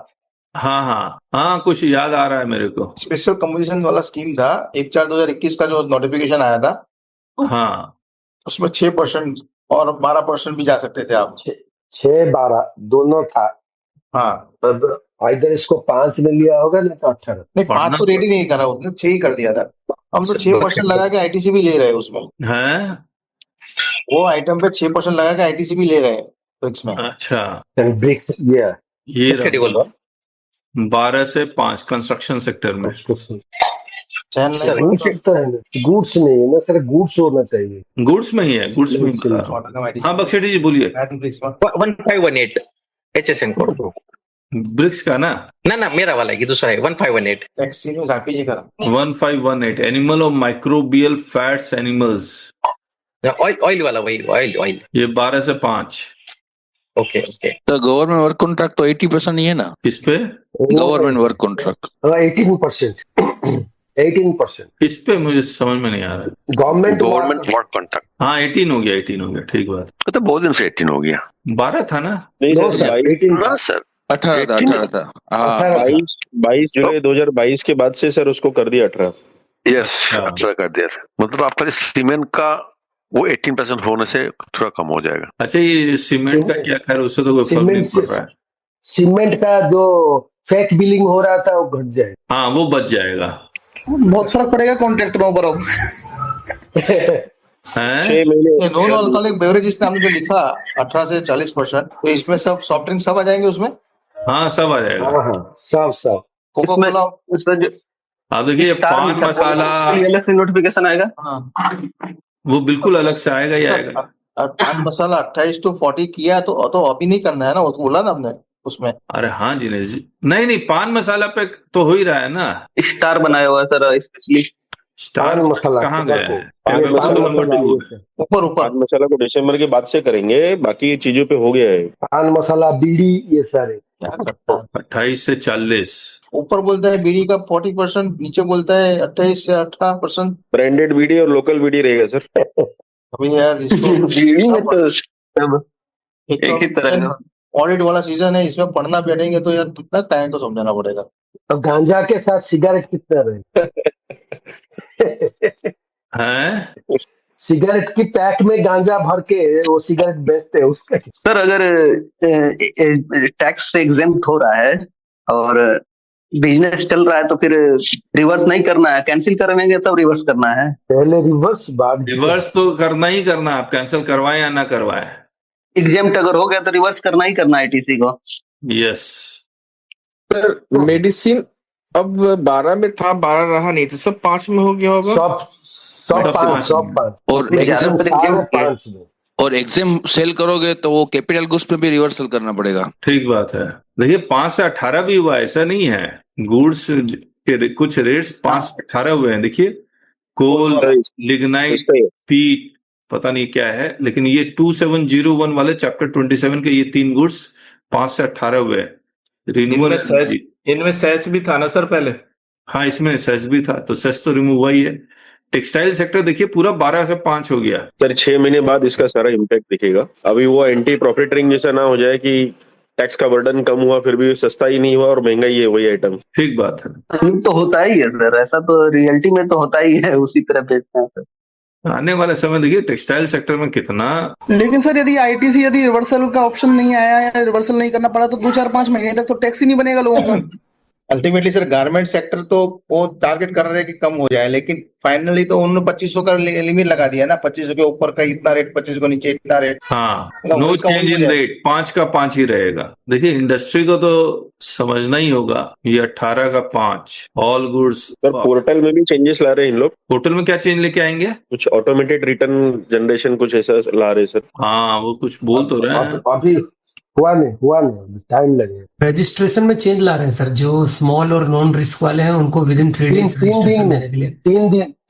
हाँ, कुछ याद आ रहा है मेरे को। स्पेशल कम्युनिकेशन वाला स्कीम था 1/4/2021 का जो नोटिफिकेशन आया था, हाँ, उसमें 6% और 12% भी जा सकते थे आप। 6-12 दोनों था। हाँ, तब इधर इसको 5 में लिया होगा ना तो 18। नहीं 5 तो रेडी नहीं करा, उसने 6 ही कर दिया था। हम तो 6% लगा के आईटीसी भी ले रहे हैं उसमें। हैं? वो आइटम पे 6% लगा के आईटीसी भी ले रहे हैं ब्रिक्स में। अच्छा, ब्रिक्स ये 12 से 5 कंस्ट्रक्शन सेक्टर में। गुड्स में है ना सर, गुड्स होना चाहिए। गुड्स में ही है, गुड्स में ही बता रहा हूं। हाँ बख्शेटी जी बोलिए। 1518 HSN कोड ब्रिक्स का ना ना मेरा वाला ये दूसरा है 1518 एक्सचेंज आईपीजी का 1518 एनिमल और माइक्रोबियल फैट्स एनिमल्स, ऑयल वाला, वही ऑयल। ये 12 से 5। ओके तो गवर्नमेंट वर्क कॉन्ट्रैक्ट तो 80% ही है ना किस पे? Government work contract 18%। इस पे मुझे समझ में नहीं आ रहा। गवर्नमेंट वर्क कॉन्ट्रैक्ट हाँ 18 हो गया, ठीक बात। तो बहुत दिन से 18 हो गया। 12 था ना? नहीं सर, 18 सर 18 था। हाँ 22 जुलाई 2022 के बाद से सर उसको कर दिया 18। यस 18 कर दिया। मतलब आपका सीमेंट का वो 18% होने से थोड़ा कम हो जाएगा। अच्छा, ये सीमेंट का क्या, खैर उससे तो कोई फर्क नहीं पड़ रहा है। सीमेंट का जो फेक बिलिंग हो रहा था वो घट जाएगा। हाँ वो बच जाएगा। बहुत फर्क पड़ेगा कॉन्ट्रैक्टरों पर अब। 6 महीने नॉन अल्कोहलिक बेवरेजेस ने हमने जो लिखा 18 से 40%, तो इसमें सब सॉफ्ट ड्रिंक सब आ जाएंगे उसमें। हाँ सब आ जाएगा। हाँ सब कोका कोला। आप देखिए, पान मसाला नोटिफिकेशन आएगा। हाँ, वो बिल्कुल अलग से आएगा ही आएगा। पान मसाला 28 to 40 किया तो अभी नहीं करना है ना, उसको बोला ना हमने उसमें। अरे हाँ जी, नहीं पान मसाला पे तो हो ही रहा है ना। स्टार बनाया हुआ है सर, स्पेशली स्टार मसाला कहाँ गया है? ऊपर पान मसाला को दिसंबर के बाद से करेंगे, बाकी चीजों पे हो गया है। पान मसाला, बीड़ी, ये सारे क्या करता है? 28 से 40 ऊपर बोलता है बीड़ी का 40%, नीचे बोलता है 28 से 18%। ब्रांडेड बीडी और लोकल बीडी रहेगा सर। अभी यार इसको ऑडिट वाला सीजन है, इसमें पढ़ना बैठेंगे तो यार कितना टाइम को समझाना पड़ेगा। तो गांजा के साथ सिगरेट कितना रहे? हैं? सिगरेट की पैक में गांजा भर के वो सिगरेट बेचते हैं उसके। सर अगर टैक्स से एग्जेम्प्ट हो रहा है और बिजनेस चल रहा है तो फिर रिवर्स नहीं करना है, कैंसिल करेंगे तब रिवर्स करना है। पहले रिवर्स बाद रिवर्स तो करना ही करना, आप कैंसिल करवाएं या ना करवाएं। एग्जाम्प्ट अगर हो गया तो रिवर्स करना ही करना है आईटीसी को। यस सर मेडिसिन अब 12 में था, 12 रहा नहीं तो सब 5 में हो गया होगा। सब पांच और लेकिन सारे 5 में। और एग्जाम सेल करोगे तो वो कैपिटल गुड्स में भी रिवर्सल करना पड़ेगा। ठीक बात है। देखिए 5 से 18 भी हुआ, ऐसा नहीं है। गुड्स के कुछ रेट्स 5 से 18 हुए हैं। देखिए कोल, लिग्नाइट, पीट, पता नहीं क्या है, लेकिन ये 2701 वाले चैप्टर 27 के ये 3 गुड्स 5 से 18 हुए हैं। रिन्यूएबल इनमें सेस भी था ना सर पहले? हाँ, इसमें सेस भी था, तो सेस तो रिमूव हुआ ही है। टेक्सटाइल सेक्टर देखिए पूरा 12 से 5 हो गया। सर 6 महीने बाद इसका सारा इम्पैक्ट दिखेगा। अभी वो एंटी प्रॉफिटरिंग जैसा ना हो जाए कि टैक्स का बर्डन कम हुआ फिर भी सस्ता ही नहीं हुआ और महंगा ही है वही आइटम। ठीक बात है। तो होता ही है सर, ऐसा तो रियलिटी में तो होता ही है, उसी तरह बेचते हैं सर। आने वाले समय देखिए टेक्सटाइल सेक्टर में कितना। लेकिन सर यदि आईटीसी यदि रिवर्सल का ऑप्शन नहीं आया या रिवर्सल नहीं करना पड़ा तो 2-4-5 महीने तक तो टैक्स ही नहीं बनेगा लोगों का। अल्टीमेटली सर गारमेंट सेक्टर तो वो टारगेट कर रहे हैं कि कम हो जाए, लेकिन फाइनली तो उन्होंने 2500 का लिमिट लगा दिया ना, 2500 के ऊपर का इतना रेट, 2500 के नीचे इतना रेट। हाँ, मतलब नो वही कम चेंज हो इन जाए। रेट, 5 का 5 ही रहेगा। देखिए इंडस्ट्री को तो समझना ही होगा, ये 18 का 5 ऑल गुड्स। सर पोर्टल में भी चेंजेस ला रहे हैं इन लोग। पोर्टल में क्या चेंज लेके आएंगे? कुछ ऑटोमेटेड रिटर्न जनरेशन कुछ ऐसा ला रहे हैं सर। हाँ, वो कुछ बोल तो रहे हैं। अभी हुआ नहीं, टाइम लगेगा। रजिस्ट्रेशन में चेंज ला रहे हैं सर, जो स्मॉल और नॉन रिस्क वाले हैं उनको विद इन 3 डेज रजिस्ट्रेशन देने के लिए।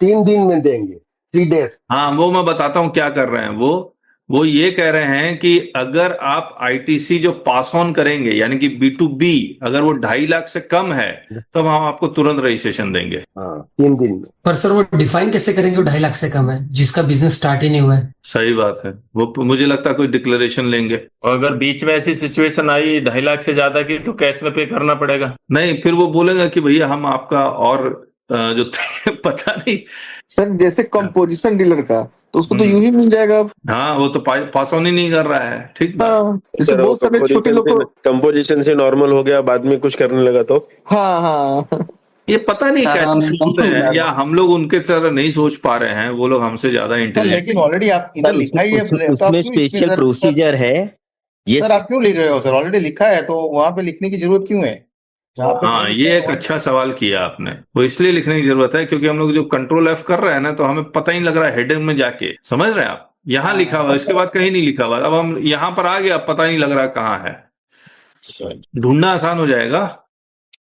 3 दिन में देंगे, 3 days। हाँ, वो मैं बताता हूँ क्या कर रहे हैं वो ये कह रहे हैं कि अगर आप आईटीसी जो पास ऑन करेंगे यानी कि B2B, अगर वो 2.5 लाख से कम है तब हम आपको तुरंत रजिस्ट्रेशन देंगे। हाँ, 3 दिन में। पर सर वो डिफाइन कैसे करेंगे वो 2.5 लाख से कम है, जिसका बिजनेस स्टार्ट ही नहीं हुआ है? सही बात है, वो मुझे लगता है कोई डिक्लेरेशन लेंगे। और अगर बीच में ऐसी सिचुएशन आई 2.5 लाख से ज्यादा की तो कैश में पे करना पड़ेगा। नहीं, फिर वो बोलेगा कि भैया हम आपका और जो पता नहीं सर जैसे कंपोजिशन डीलर का तो उसको तो यूं ही मिल जाएगा अब। हाँ, वो तो पास ऑन ही नहीं कर रहा है। ठीक बात। हाँ, जैसे सर, बहुत सारे छोटे लोग को। कंपोजिशन से नॉर्मल हो गया, बाद में कुछ करने लगा तो। हाँ ये पता नहीं कैसे हाँ, सोचते हैं, या हम लोग उनके तरह नहीं सोच पा रहे हैं, वो लोग हमसे ज्यादा इंटेलिजेंट। लेकिन ऑलरेडी आप इधर लिखा ही है, तो आप उसमें क्यों स्पेशल सर- प्रोसीजर है ये। सर आप क्यों लिख रहे हो सर? ऑलरेडी लिखा है तो वहां पे लिखने की जरूरत क्यों है? जहाँ पे हाँ, ये एक अच्छा सवाल किया आपने। वो इसलिए लिखने की जरूरत है क्योंकि हम लोग जो कंट्रोल F कर रहे हैं ना, तो हमें पता ही नहीं लग रहा है हेडिंग में जाके। समझ रहे हैं आप? यहाँ लिखा हुआ, इसके बाद कहीं नहीं लिखा हुआ। अब हम यहाँ पर आ गए, अब पता नहीं लग रहा कहाँ है। ढूंढना आसान हो जाएगा।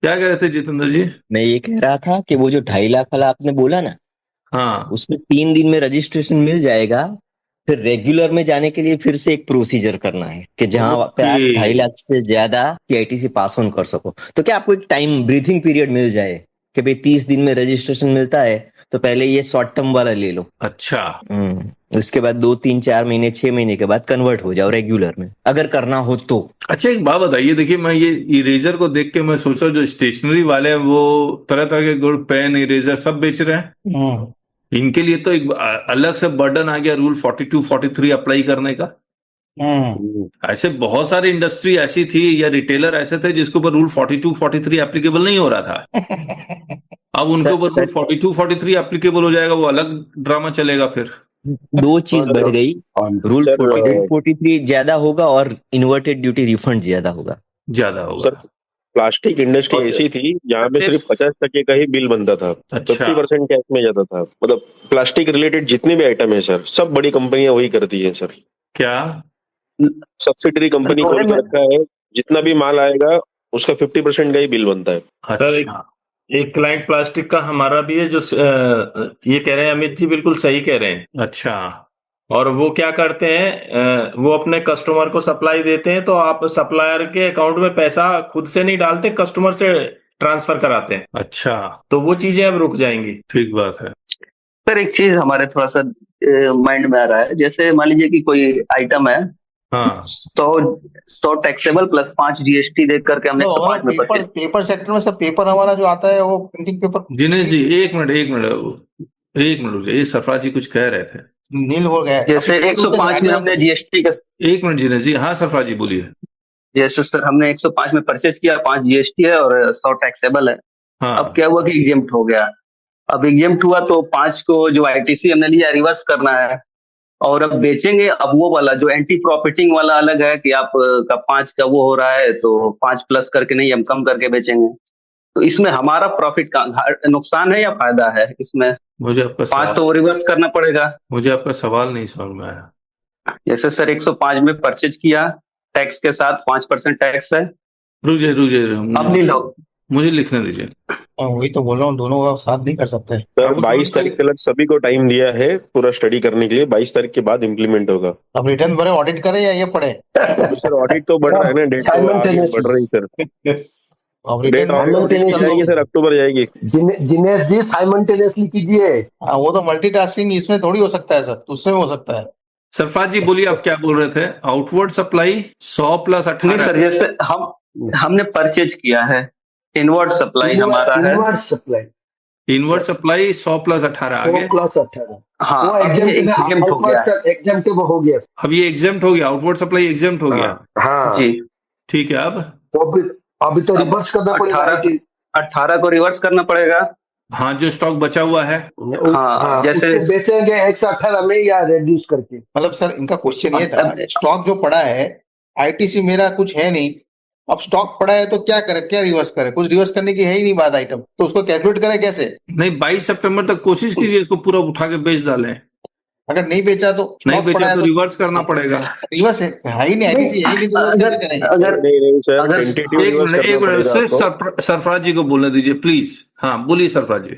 क्या कह रहे थे जितेंद्र जी? मैं ये कह रहा था कि वो जो 2.5 लाख वाला आपने बोला ना, हाँ, उसमें 3 दिन में रजिस्ट्रेशन मिल जाएगा। फिर रेगुलर में जाने के लिए फिर से एक प्रोसीजर करना है कि जहां पे आप 2.5 लाख से ज्यादा पीआईटीसी पास ऑन कर सको। तो क्या आपको एक टाइम ब्रीथिंग पीरियड मिल जाए कि भाई 30 दिन में रजिस्ट्रेशन मिलता है तो पहले ये शॉर्ट टर्म वाला ले लो। अच्छा। उसके बाद 2, 3, 4 महीने 6 महीने के बाद कन्वर्ट हो जाओ रेगुलर में, अगर करना हो तो। अच्छा, एक बात बताइए। देखिए मैं ये इरेजर को देख के मैं सोचा जो स्टेशनरी वाले हैं वो तरह तरह के गुड पेन, इरेजर सब बेच रहे हैं। इनके लिए तो एक अलग से बर्डन आ गया रूल 42, 43 अप्लाई करने का। ऐसे बहुत सारी इंडस्ट्री ऐसी थी या रिटेलर ऐसे थे जिसके ऊपर रूल 42, 43 एप्लीकेबल नहीं हो रहा था। अब उनके ऊपर रूल 42, 43 एप्लीकेबल हो जाएगा, वो अलग ड्रामा चलेगा फिर। 2 चीज बढ़ गई, रूल 42, 43 ज्यादा होगा और इन्वर्टेड ड्यूटी रिफंड ज्यादा होगा। सर प्लास्टिक इंडस्ट्री ऐसी थी जहाँ पे सिर्फ 50% का ही बिल बनता था। 50% कैश में जाता था। मतलब प्लास्टिक रिलेटेड जितने भी आइटम है सर, सब बड़ी कंपनियां वही करती है सर। क्या सब्सिडरी कंपनी खोल के रखा है, जितना भी माल आएगा उसका 50% का ही बिल बनता है। अच्छा। एक क्लाइंट प्लास्टिक का हमारा भी है जो ये कह रहे हैं, अमित जी बिल्कुल सही कह रहे हैं। अच्छा। और वो क्या करते हैं, वो अपने कस्टमर को सप्लाई देते हैं, तो आप सप्लायर के अकाउंट में पैसा खुद से नहीं डालते, कस्टमर से ट्रांसफर कराते हैं। अच्छा, तो वो चीजें अब रुक जाएंगी। ठीक बात है। सर एक चीज हमारे थोड़ा सा माइंड में आ रहा है, जैसे मान लीजिए कि कोई आइटम है, हाँ, तो टैक्सेबल प्लस 5 जीएसटी देख करके हमने 105 में परचेज। पेपर सेक्टर में सब पेपर हमारा जो आता है वो प्रिंटिंग पेपर। दिनेश जी एक मिनट रुक जाइए, सरफराज जी कुछ कह रहे थे। नील हो गया। जैसे 105 में हमने जीएसटी का। एक मिनट दिनेश जी। हाँ सरफराज जी बोलिए। जैसे सर हमने 105 में परचेज किया, 5 जीएसटी है और 100 टैक्सेबल है। हाँ अब क्या हुआ कि एग्जेम्प्ट हो गया। अब एग्जेम्प्ट हुआ तो 5 को जो आईटीसी हमने लिया रिवर्स करना है और अब बेचेंगे। अब वो वाला जो एंटी प्रॉफिटिंग वाला अलग है कि आप का 5 का वो हो रहा है तो 5 प्लस करके नहीं, हम कम करके बेचेंगे। तो इसमें हमारा प्रॉफिट का नुकसान है या फायदा है इसमें? मुझे आपका 5 सवाल तो वो रिवर्स करना पड़ेगा। मुझे आपका सवाल नहीं समझ में आया। जैसे सर 105 में परचेज किया, टैक्स के साथ 5% टैक्स है। रुझे अब नहीं लो, मुझे लिखने दीजिए। वही तो बोल रहा हूँ, दोनों का साथ नहीं कर सकते। सर 22 तारीख तक सभी को टाइम दिया है पूरा स्टडी करने के लिए, 22 तारीख के बाद इम्प्लीमेंट होगा। अब रिटर्न भरे, ऑडिट करें या ये पढ़े? सर ऑडिट तो बढ़ रहा है ना, डेट तो आगे बढ़ रही सर। अब डेट रिटर्न जाएगी सर, अक्टूबर जाएगी। जिनेश जी साइमल्टेनियसली कीजिए। हाँ, वो तो मल्टीटास्किंग इसमें थोड़ी हो सकता है सर, दूसरे में हो सकता है। सरफराज जी बोलिए, आप क्या बोल रहे थे? आउटवर्ड सप्लाई 100 प्लस नहीं 18। सर, जैसे हमने परचेज किया है, इनवर्ड सप्लाई हमारा है। Inward supply, inward supply 100 plus 18 आगे। 100 प्लस 18 हाँ, वो अब ये exempt हो गया है। एग्जेम्प्ट हो गया। अब ये एग्जेम्प्ट हो गया, आउटवर्ड सप्लाई एग्जेम्प्ट हो गया। हाँ जी ठीक है। अब तो अभी तो रिवर्स करना पड़ेगा। 18 को रिवर्स करना पड़ेगा। हाँ, जो स्टॉक बचा हुआ है। हाँ, जैसे उसको बेचेंगे 118 में या रिड्यूस करके। मतलब सर इनका क्वेश्चन ये था, स्टॉक जो पड़ा है, आईटीसी मेरा कुछ है नहीं, अब स्टॉक पड़ा है तो क्या करें, क्या रिवर्स करें? कुछ रिवर्स करने की है ही नहीं बात आइटम, तो उसको कैलकुलेट करें कैसे? नहीं, 22 सितंबर तक कोशिश कीजिए इसको पूरा उठा के बेच डालें। अगर नहीं बेचा तो नहीं स्टॉक पड़ा बेचा है तो रिवर्स करना पड़ेगा। रिवर्स है ही नहीं, आईटीसी है ही नहीं, तो रिवर्स कैसे करेंगे? नहीं सर, टेंटेटिव रिवर्स करना पड़ेगा सिर्फ सरफराज जी को बोलने दीजिए प्लीज। हाँ बोलिए सरफराज जी।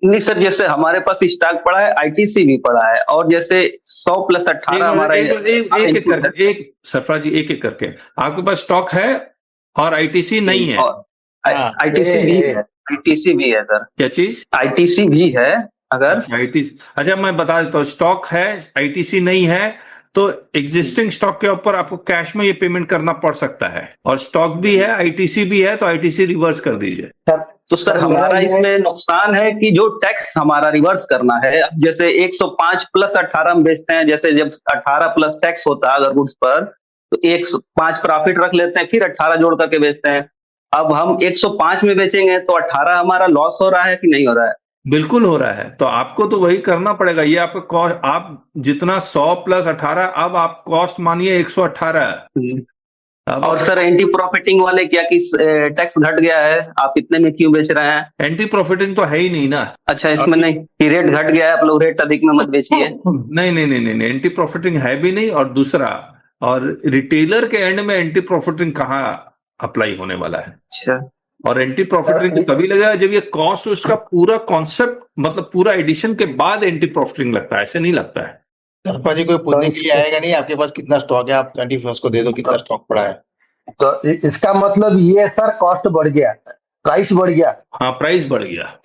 नहीं सर, जैसे हमारे पास स्टॉक पड़ा है, आईटीसी भी पड़ा है, और जैसे 100 प्लस 18 हमारा एक सरफराज जी एक करके, आपके पास स्टॉक है और आईटीसी नहीं है। आईटीसी भी है, आईटीसी भी है सर। क्या चीज? आईटीसी भी है। अगर आईटीसी, अच्छा मैं बता देता हूँ, स्टॉक है आईटीसी नहीं है तो एग्जिस्टिंग स्टॉक के ऊपर आपको कैश में ये पेमेंट करना पड़ सकता है, और स्टॉक भी है आईटीसी भी है तो आईटीसी रिवर्स कर दीजिए। तो सर हमारा इसमें नुकसान है कि जो टैक्स हमारा रिवर्स करना है। अब जैसे 105 प्लस 18 हम बेचते हैं, जैसे जब 18 प्लस टैक्स होता है अगर गुड्स पर, तो 105 प्रॉफिट रख लेते हैं, फिर 18 जोड़ करके बेचते हैं। अब हम 105 में बेचेंगे तो 18 हमारा लॉस हो रहा है कि नहीं हो रहा है? बिल्कुल हो रहा है, तो आपको तो वही करना पड़ेगा। ये आपका कॉस्ट, आप जितना 100 प्लस 18, अब आप कॉस्ट मानिए 118। और सर एंटी प्रॉफिटिंग वाले क्या कि टैक्स घट गया है, आप इतने में क्यों बेच रहे हैं? एंटी प्रॉफिटिंग तो है ही नहीं ना। अच्छा, इसमें नहीं कि रेट घट गया है, आप लोग रेट अधिक में मत बेचिए। नहीं नहीं नहीं नहीं, एंटी प्रॉफिटिंग है भी नहीं। और दूसरा, और रिटेलर के एंड में एंटी प्रॉफिटिंग कहाँ अप्लाई होने वाला है? अच्छा, और एंटी प्रॉफिटिंग तभी लगेगा जब ये कॉस्ट, उसका पूरा कॉन्सेप्ट, मतलब पूरा एडिशन के बाद एंटी प्रॉफिटिंग लगता है, ऐसे नहीं लगता है। सरपा जी कोई पूछने के लिए आएगा नहीं आपके पास कितना स्टॉक है, आप 21 को दे दो कितना स्टॉक पड़ा है। तो इसका मतलब ये सर कॉस्ट बढ़ गया, प्राइस बढ़ गया। हाँ, प्राइस बढ़ गया।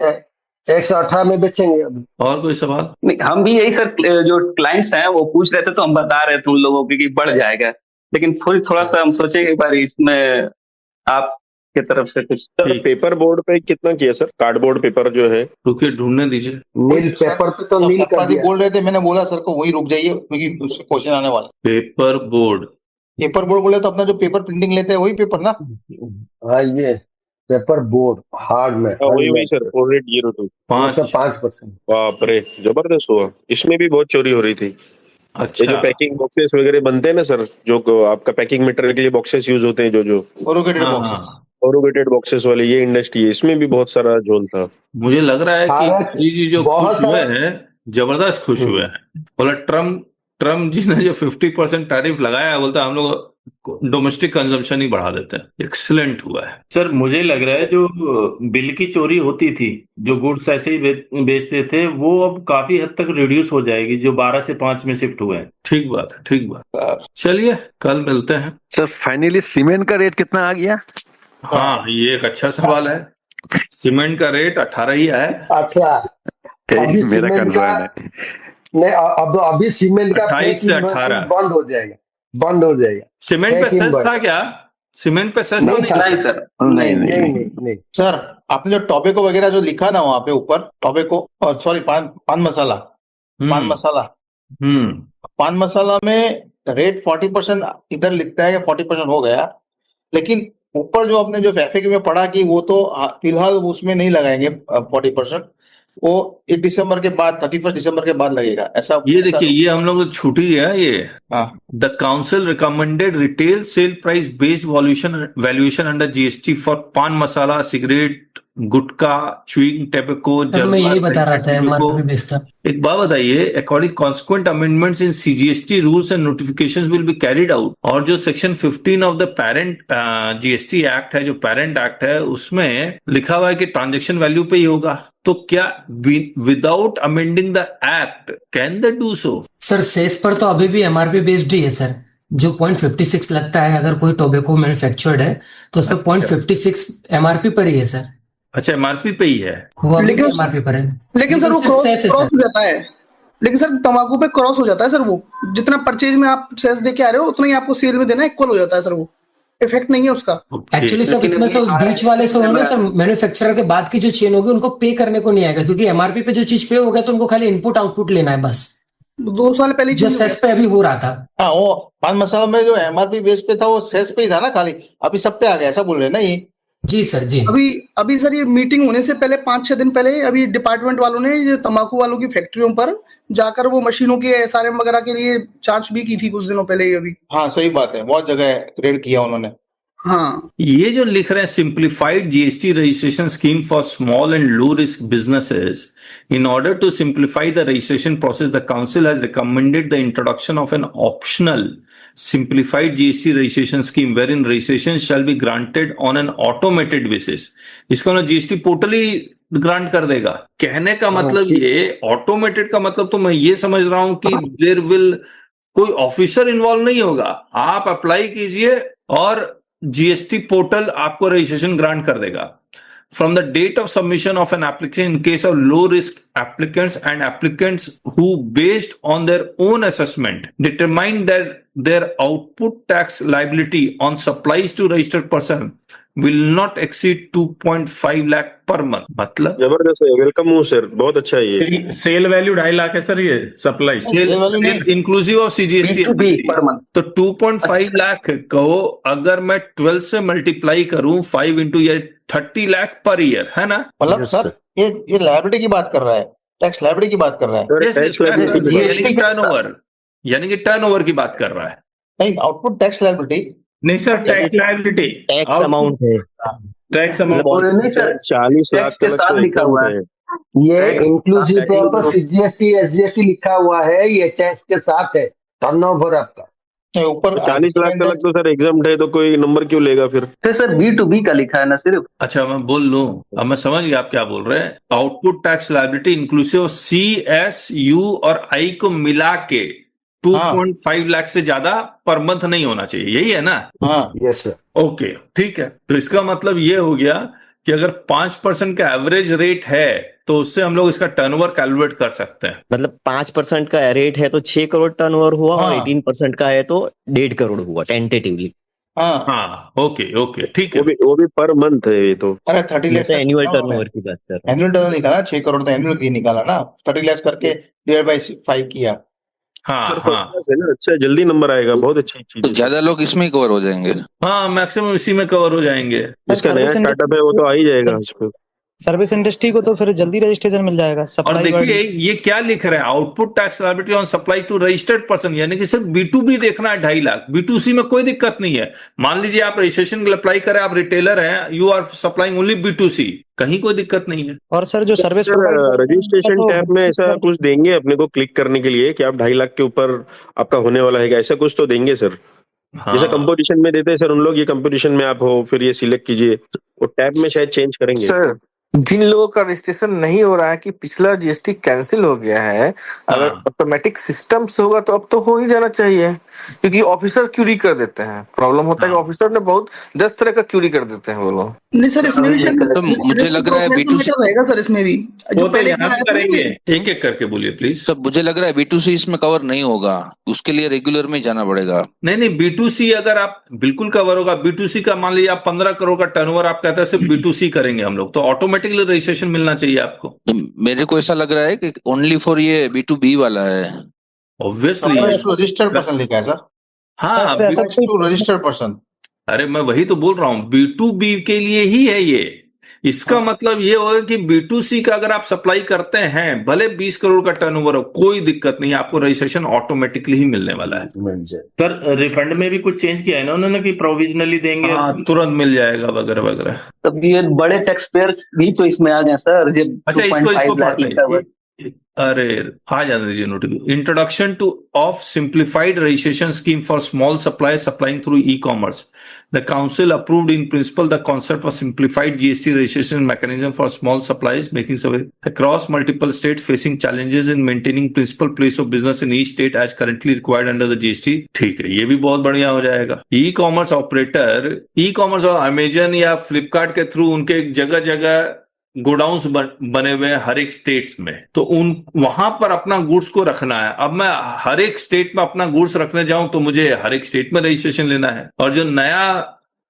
118 में बेचेंगे अभी। और कोई सवाल? नहीं, हम भी यही सर, जो क्लाइंट्स हैं वो पूछ रहे थे तो हम बता रहे थे उन लोगों को कि बढ़ जाएगा, लेकिन फिर थोड़ा सा हम सोचेंगे एक बार इसमें आप की तरफ से कुछ। पेपर बोर्ड पे कितना किया सर? कार्डबोर्ड पेपर जो है, रुकिए ढूंढने दीजिए। नील पेपर पे तो नील कर दिया। बोल रहे थे, मैंने बोला सर को वही रुक जाइए क्योंकि उससे क्वेश्चन आने वाला। पेपर बोर्ड बोले तो अपना जो पेपर प्रिंटिंग लेते हैं वही पेपर ना? हाँ, ये पेपर बोर्ड हार्ड में वही सर 4802 5%। बाप रे, जबरदस्त हुआ। इसमें भी बहुत चोरी हो रही थी। अच्छा, ये जो पैकिंग बॉक्सेस वगैरह बनते हैं ना सर, जो आपका पैकिंग मटेरियल के लिए बॉक्सेस यूज होते हैं, जो कोरुगेटेड बॉक्सेस वाले, ये इंडस्ट्री है, इसमें भी बहुत सारा झोल था। मुझे लग रहा है कि जी जो खुश हुए हैं, जबरदस्त खुश हुए हैं। बोला ट्रम्प जी ने जो 50% टैरिफ लगाया, बोलता हम लोग डोमेस्टिक कंजम्पशन ही बढ़ा देते हैं। एक्सीलेंट हुआ है सर। मुझे लग रहा है जो बिल की चोरी होती थी, जो गुड्स ऐसे ही बेचते थे, वो अब काफी हद तक रिड्यूस हो जाएगी, जो 12 से 5 में शिफ्ट हुए हैं। ठीक बात है, ठीक बात। चलिए कल मिलते हैं। सर फाइनली सीमेंट का रेट कितना आ गया? हाँ, ये एक अच्छा सवाल है। सीमेंट का रेट 18 ही है। 18 मेरा कंसर्न है। नहीं, अब अभी सीमेंट का 28 से 18 बंद हो जाएगा। सीमेंट पे सेस था क्या? सीमेंट पे सेस नहीं था? नहीं सर, नहीं सर, आपने जो टॉबेको वगैरह जो लिखा ना वहां पे ऊपर, टॉबेको सॉरी पान मसाला, पान मसाला में रेट 40% इधर लिखता है कि 40% हो गया, लेकिन ऊपर जो अपने जो फैफिक में पढ़ा कि वो तो फिलहाल उसमें नहीं लगाएंगे 40%, वो 1 दिसंबर के बाद 31 दिसंबर के बाद लगेगा, ऐसा। ये देखिए, ये हम लोग छूटी है ये। हाँ, the council recommended retail sale price based valuation under GST for पान मसाला, सिगरेट, गुटखा, च्युइंग टैबेको, सर मैं यही बता रहा था एमआरपी बेस्ड था। एक बात बताइए, according consequent amendments in CGST rules and notifications will be carried out. और जो section 15 of the parent GST act है, जो पेरेंट एक्ट है, उसमें लिखा हुआ है कि ट्रांजैक्शन वैल्यू पे ही होगा। तो क्या without amending the act can they do so? Sir cess पर तो अभी भी एमआरपी बेस्ड ही है सर। जो 0.56 लगता है अगर कोई टोबैको मैन्युफैक्चर्ड है तो उस पर 0.56 एमआरपी पर ही है सर। अच्छा, एमआरपी पे ही है वो अभी लेकिन एमआरपी पर है। लेकिन सर वो सेस है क्रॉस सर। हो जाता है। लेकिन सर तंबाकू पे क्रॉस हो जाता है सर, वो जितना परचेज में आप सेस दे के आ रहे हो उतना ही आपको सेल में देना इक्वल हो जाता है सर, वो इफेक्ट नहीं है उसका। एक्चुअली सर इसमें सब बीच वाले से होंगे सर, मैन्युफैक्चरर के बाद की जो चेन होगी उनको पे करने को नहीं आएगा, क्योंकि एमआरपी पे जो चीज पे हो गया तो उनको खाली इनपुट आउटपुट लेना है बस। 2 साल पहले जो सेस पे अभी हो रहा था। हाँ, वो पान मसाला में जो एमआरपी बेस पे था वो सेस पे ही था ना खाली, अभी सब पे आ गया, ऐसा बोल रहे हैं ना ये? जी सर जी। अभी सर ये मीटिंग होने से पहले 5-6 दिन पहले अभी डिपार्टमेंट वालों ने ये तंबाकू वालों की फैक्ट्रियों पर जाकर वो मशीनों के एसआरएम वगैरह के लिए जांच भी की थी कुछ दिनों पहले ही अभी। हाँ, सही बात है, बहुत जगह रेड किया उन्होंने। हाँ, ये जो लिख रहे हैं simplified GST registration scheme for small and low risk businesses, in order to simplify the registration process the council has recommended the introduction of an optional simplified GST registration scheme wherein registration shall be granted on an automated basis। इसको ना GST portal ही grant कर देगा। कहने का मतलब ये automated का मतलब तो मैं ये समझ रहा हूं कि देयर विल कोई ऑफिसर इन्वॉल्व नहीं होगा, आप अप्लाई कीजिए और जीएसटी पोर्टल आपको रजिस्ट्रेशन ग्रांट कर देगा। From the date of submission of an application in case of low risk applicants and applicants who based on their own assessment determine that their output tax liability on supplies to registered person will not exceed 2.5 lakh per month। मतलब जबरदस्त है, welcome हूँ sir, बहुत अच्छा है ये। Cell value 2.5 lakh है sir, ये supply sale inclusive of CGST per month. तो 2.5 लाख को अगर मैं 12 से मल्टीप्लाई करूं 5 इंटू ये 30 लाख पर ईयर है ना? मतलब सर ये लायबिलिटी की बात कर रहा है, टैक्स लायबिलिटी की बात कर रहा है, यानी कि टर्नओवर की बात कर रहा है। नहीं, आउटपुट टैक्स लायबिलिटी नहीं sir, tax liability tax amount है, टैक्स अमाउंट नहीं सर, 40 लाख के साथ लिखा हुआ है। ये इंक्लूसिव तो सीजीएसटी एसजीएसटी लिखा हुआ है, ये टैक्स के साथ है टर्नओवर आपका। ऊपर 40 लाख तक तो सर एग्जाम्प्ट है, तो कोई नंबर क्यों लेगा फिर? सर B2B का लिखा है ना सिर्फ। अच्छा, मैं बोल लूं, अब मैं समझ गया आप क्या बोल रहे हैं। Output tax liability inclusive CSU और I को मिला के 2.5 लाख से ज्यादा पर मंथ नहीं होना चाहिए, यही है ना? हाँ, यस सर। ओके, ठीक है। तो इसका मतलब ये हो गया कि अगर 5% का एवरेज रेट है तो उससे हम लोग इसका टर्नओवर कैलकुलेट कर सकते हैं। मतलब 5% का रेट है तो 6 करोड़ टर्नओवर हुआ, और 18% का है तो 1.5 करोड़ हुआ टेंटेटिवली। हाँ, ओके, ठीक है। वो भी पर मंथ है ये तो। अरे 30 लाख एनुअल टर्नओवर की बात कर रहा हूं। एनुअल टर्नओवर निकाला, 6 करोड़ तो एनुअल की निकाला ना, 30 लाख करके डिवाइड बाय 5 किया। हाँ, है ना, अच्छा जल्दी नंबर आएगा, बहुत अच्छी चीज। तो ज्यादा लोग इसमें कवर हो जाएंगे। हाँ, मैक्सिमम इसी में कवर हो जाएंगे। जिसका नया स्टार्टअप है वो तो आ ही जाएगा इस पे। सर्विस इंडस्ट्री को तो फिर जल्दी रजिस्ट्रेशन मिल जाएगा। और देखिए ये क्या लिख रहा है, output tax liability on supply to registered person, यानी कि सिर्फ B2B देखना है 2.5 लाख। B2C में कोई दिक्कत नहीं है। मान लीजिए आप रजिस्ट्रेशन के लिए अप्लाई करें, आप रिटेलर हैं, you are supplying only B2C, कहीं कोई दिक्कत नहीं है। और सर जो सर्विस रजिस्ट्रेशन टैब में ऐसा कुछ देंगे अपने को क्लिक करने के लिए कि आप 2.5 लाख के ऊपर आपका होने वाला है, ऐसा कुछ तो देंगे सर। जैसे कंपटीशन में देते हैं सर उन लोग, ये कंपटीशन में आप हो, फिर ये सिलेक्ट कीजिए, वो टैब में शायद चेंज करेंगे। सर जिन लोगों का रजिस्ट्रेशन नहीं हो रहा है कि पिछला जीएसटी कैंसिल हो गया है, अगर ऑटोमेटिक सिस्टम से होगा तो अब तो हो ही जाना चाहिए, क्योंकि ऑफिसर क्यूरी कर देते हैं। प्रॉब्लम होता है कि ऑफिसर ने बहुत 10 तरह का क्यूरी कर देते हैं वो लोग। नहीं सर, इसमें भी तो मुझे लग रहा है B2C रहेगा सर, इसमें भी जो पहले करेंगे। एक एक करके बोलिए प्लीज। सब मुझे लग रहा है B2C इसमें कवर नहीं होगा, उसके लिए रेगुलर में जाना पड़ेगा। नहीं, B2C अगर आप बिल्कुल कवर होगा। B2C का मान लीजिए आप 15 करोड़ का टर्नओवर आप कहते हैं सिर्फ B2C करेंगे हम लोग, तो ऑटोमेटिकली रजिस्ट्रेशन मिलना चाहिए आपको। तो मेरे को ऐसा लग रहा है कि ओनली फॉर ये B2B वाला है। ऑब्वियसली रजिस्टर्ड पर्सन लिखा है सर। हाँ, रजिस्टर्ड पर्सन अरे मैं वही तो बोल रहा हूं, B2B के लिए ही है ये। इसका मतलब ये होगा कि B2C का अगर आप सप्लाई करते हैं, भले 20 करोड़ का टर्नओवर हो, कोई दिक्कत नहीं, आपको रजिस्ट्रेशन ऑटोमेटिकली ही मिलने वाला है। सर रिफंड में भी कुछ चेंज किया है ना उन्होंने कि प्रोविजनली देंगे? हाँ, तुरंत मिल जाएगा वगैरह वगैरह। तब ये बड़े टैक्स पेयर भी तो इसमें आ गए सर, जब अच्छा, इसको 2.5 लाख पढ़ते हैं। अरे आ जाने दीजिए notification. Introduction to of simplified registration scheme for small supply supplying through ecommerce. The council approved in principle the concept of simplified GST registration mechanism for small supplies, making survey across multiple states facing challenges in maintaining principal place of business in each state as currently required under the GST। ठीक है, ये भी बहुत बढ़िया हो जाएगा। E-commerce operator, e-commerce और Amazon या फ्लिपकार्ट के थ्रू उनके जगह जगह गोडाउन्स बने हुए हैं हर एक स्टेट्स में, तो उन वहां पर अपना गुड्स को रखना है। अब मैं हर एक स्टेट में अपना गुड्स रखने जाऊं तो मुझे हर एक स्टेट में रजिस्ट्रेशन लेना है। और जो नया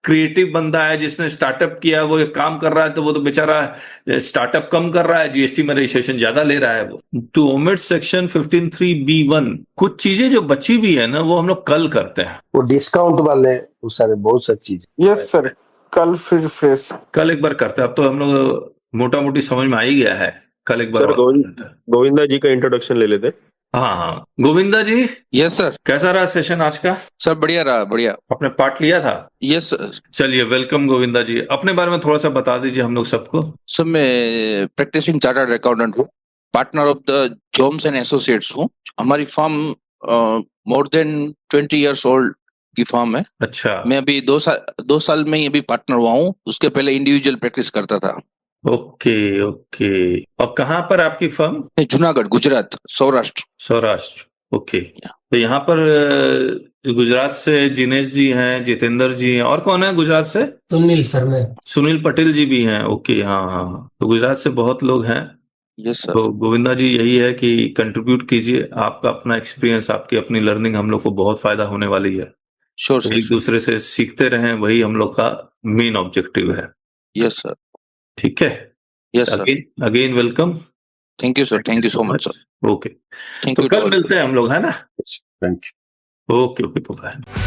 क्रिएटिव बंदा है जिसने स्टार्टअप किया, वो एक काम कर रहा है, तो वो तो बेचारा स्टार्टअप कम कर रहा है, जीएसटी में रजिस्ट्रेशन ज्यादा ले रहा है। वो टू ओमिट सेक्शन 15(3)(b)(1 कुछ चीजें जो बची भी है ना, वो हम लोग कल करते हैं। वो डिस्काउंट वाले वो सारे बहुत सारी चीजें। यस सर, कल फिर फ्रेश कल एक बार करते हैं। अब तो हम लोग मोटा मोटी समझ में आ ही गया है। कल एक बार सर गोविंदा जी का इंट्रोडक्शन ले लेते। हाँ हाँ, गोविंदा जी। Yes sir. कैसा रहा सेशन आज का? सब बढ़िया रहा, बढ़िया। आपने पार्ट लिया था? Yes sir. चलिए, वेलकम गोविंदा जी। अपने बारे में थोड़ा सा बता दीजिए हम लोग सबको। सर मैं प्रैक्टिसिंग चार्टर्ड अकाउंटेंट हूँ, partner of the Joms and associates हूँ। हमारी firm more than 20 years old की फर्म है। अच्छा। मैं अभी 2 साल में ही अभी पार्टनर हुआ हूँ, उसके पहले इंडिविजुअल प्रैक्टिस करता था। Okay okay. और कहाँ पर आपकी फर्म? जूनागढ़, गुजरात, सौराष्ट्र। सौराष्ट्र, ओके। तो यहाँ पर गुजरात से जिनेश जी हैं, जितेंद्र जी हैं, और कौन है गुजरात से? सुनील सर में सुनील पटेल जी भी हैं। ओके, हाँ हाँ, तो गुजरात से बहुत लोग हैं। Yes sir. तो गोविंदा जी यही है कि कंट्रीब्यूट कीजिए, आपका अपना एक्सपीरियंस, आपकी अपनी लर्निंग हम लोग को बहुत फायदा होने वाली है। श्योर। एक दूसरे से सीखते रहें, वही हम लोग का मेन ऑब्जेक्टिव है। Yes sir. ठीक है। Yes sir. Again welcome. Thank you sir, thank you so much sir. Okay, तो कल मिलते हैं हम लोग, है ना? Thank you. Okay okay, bye.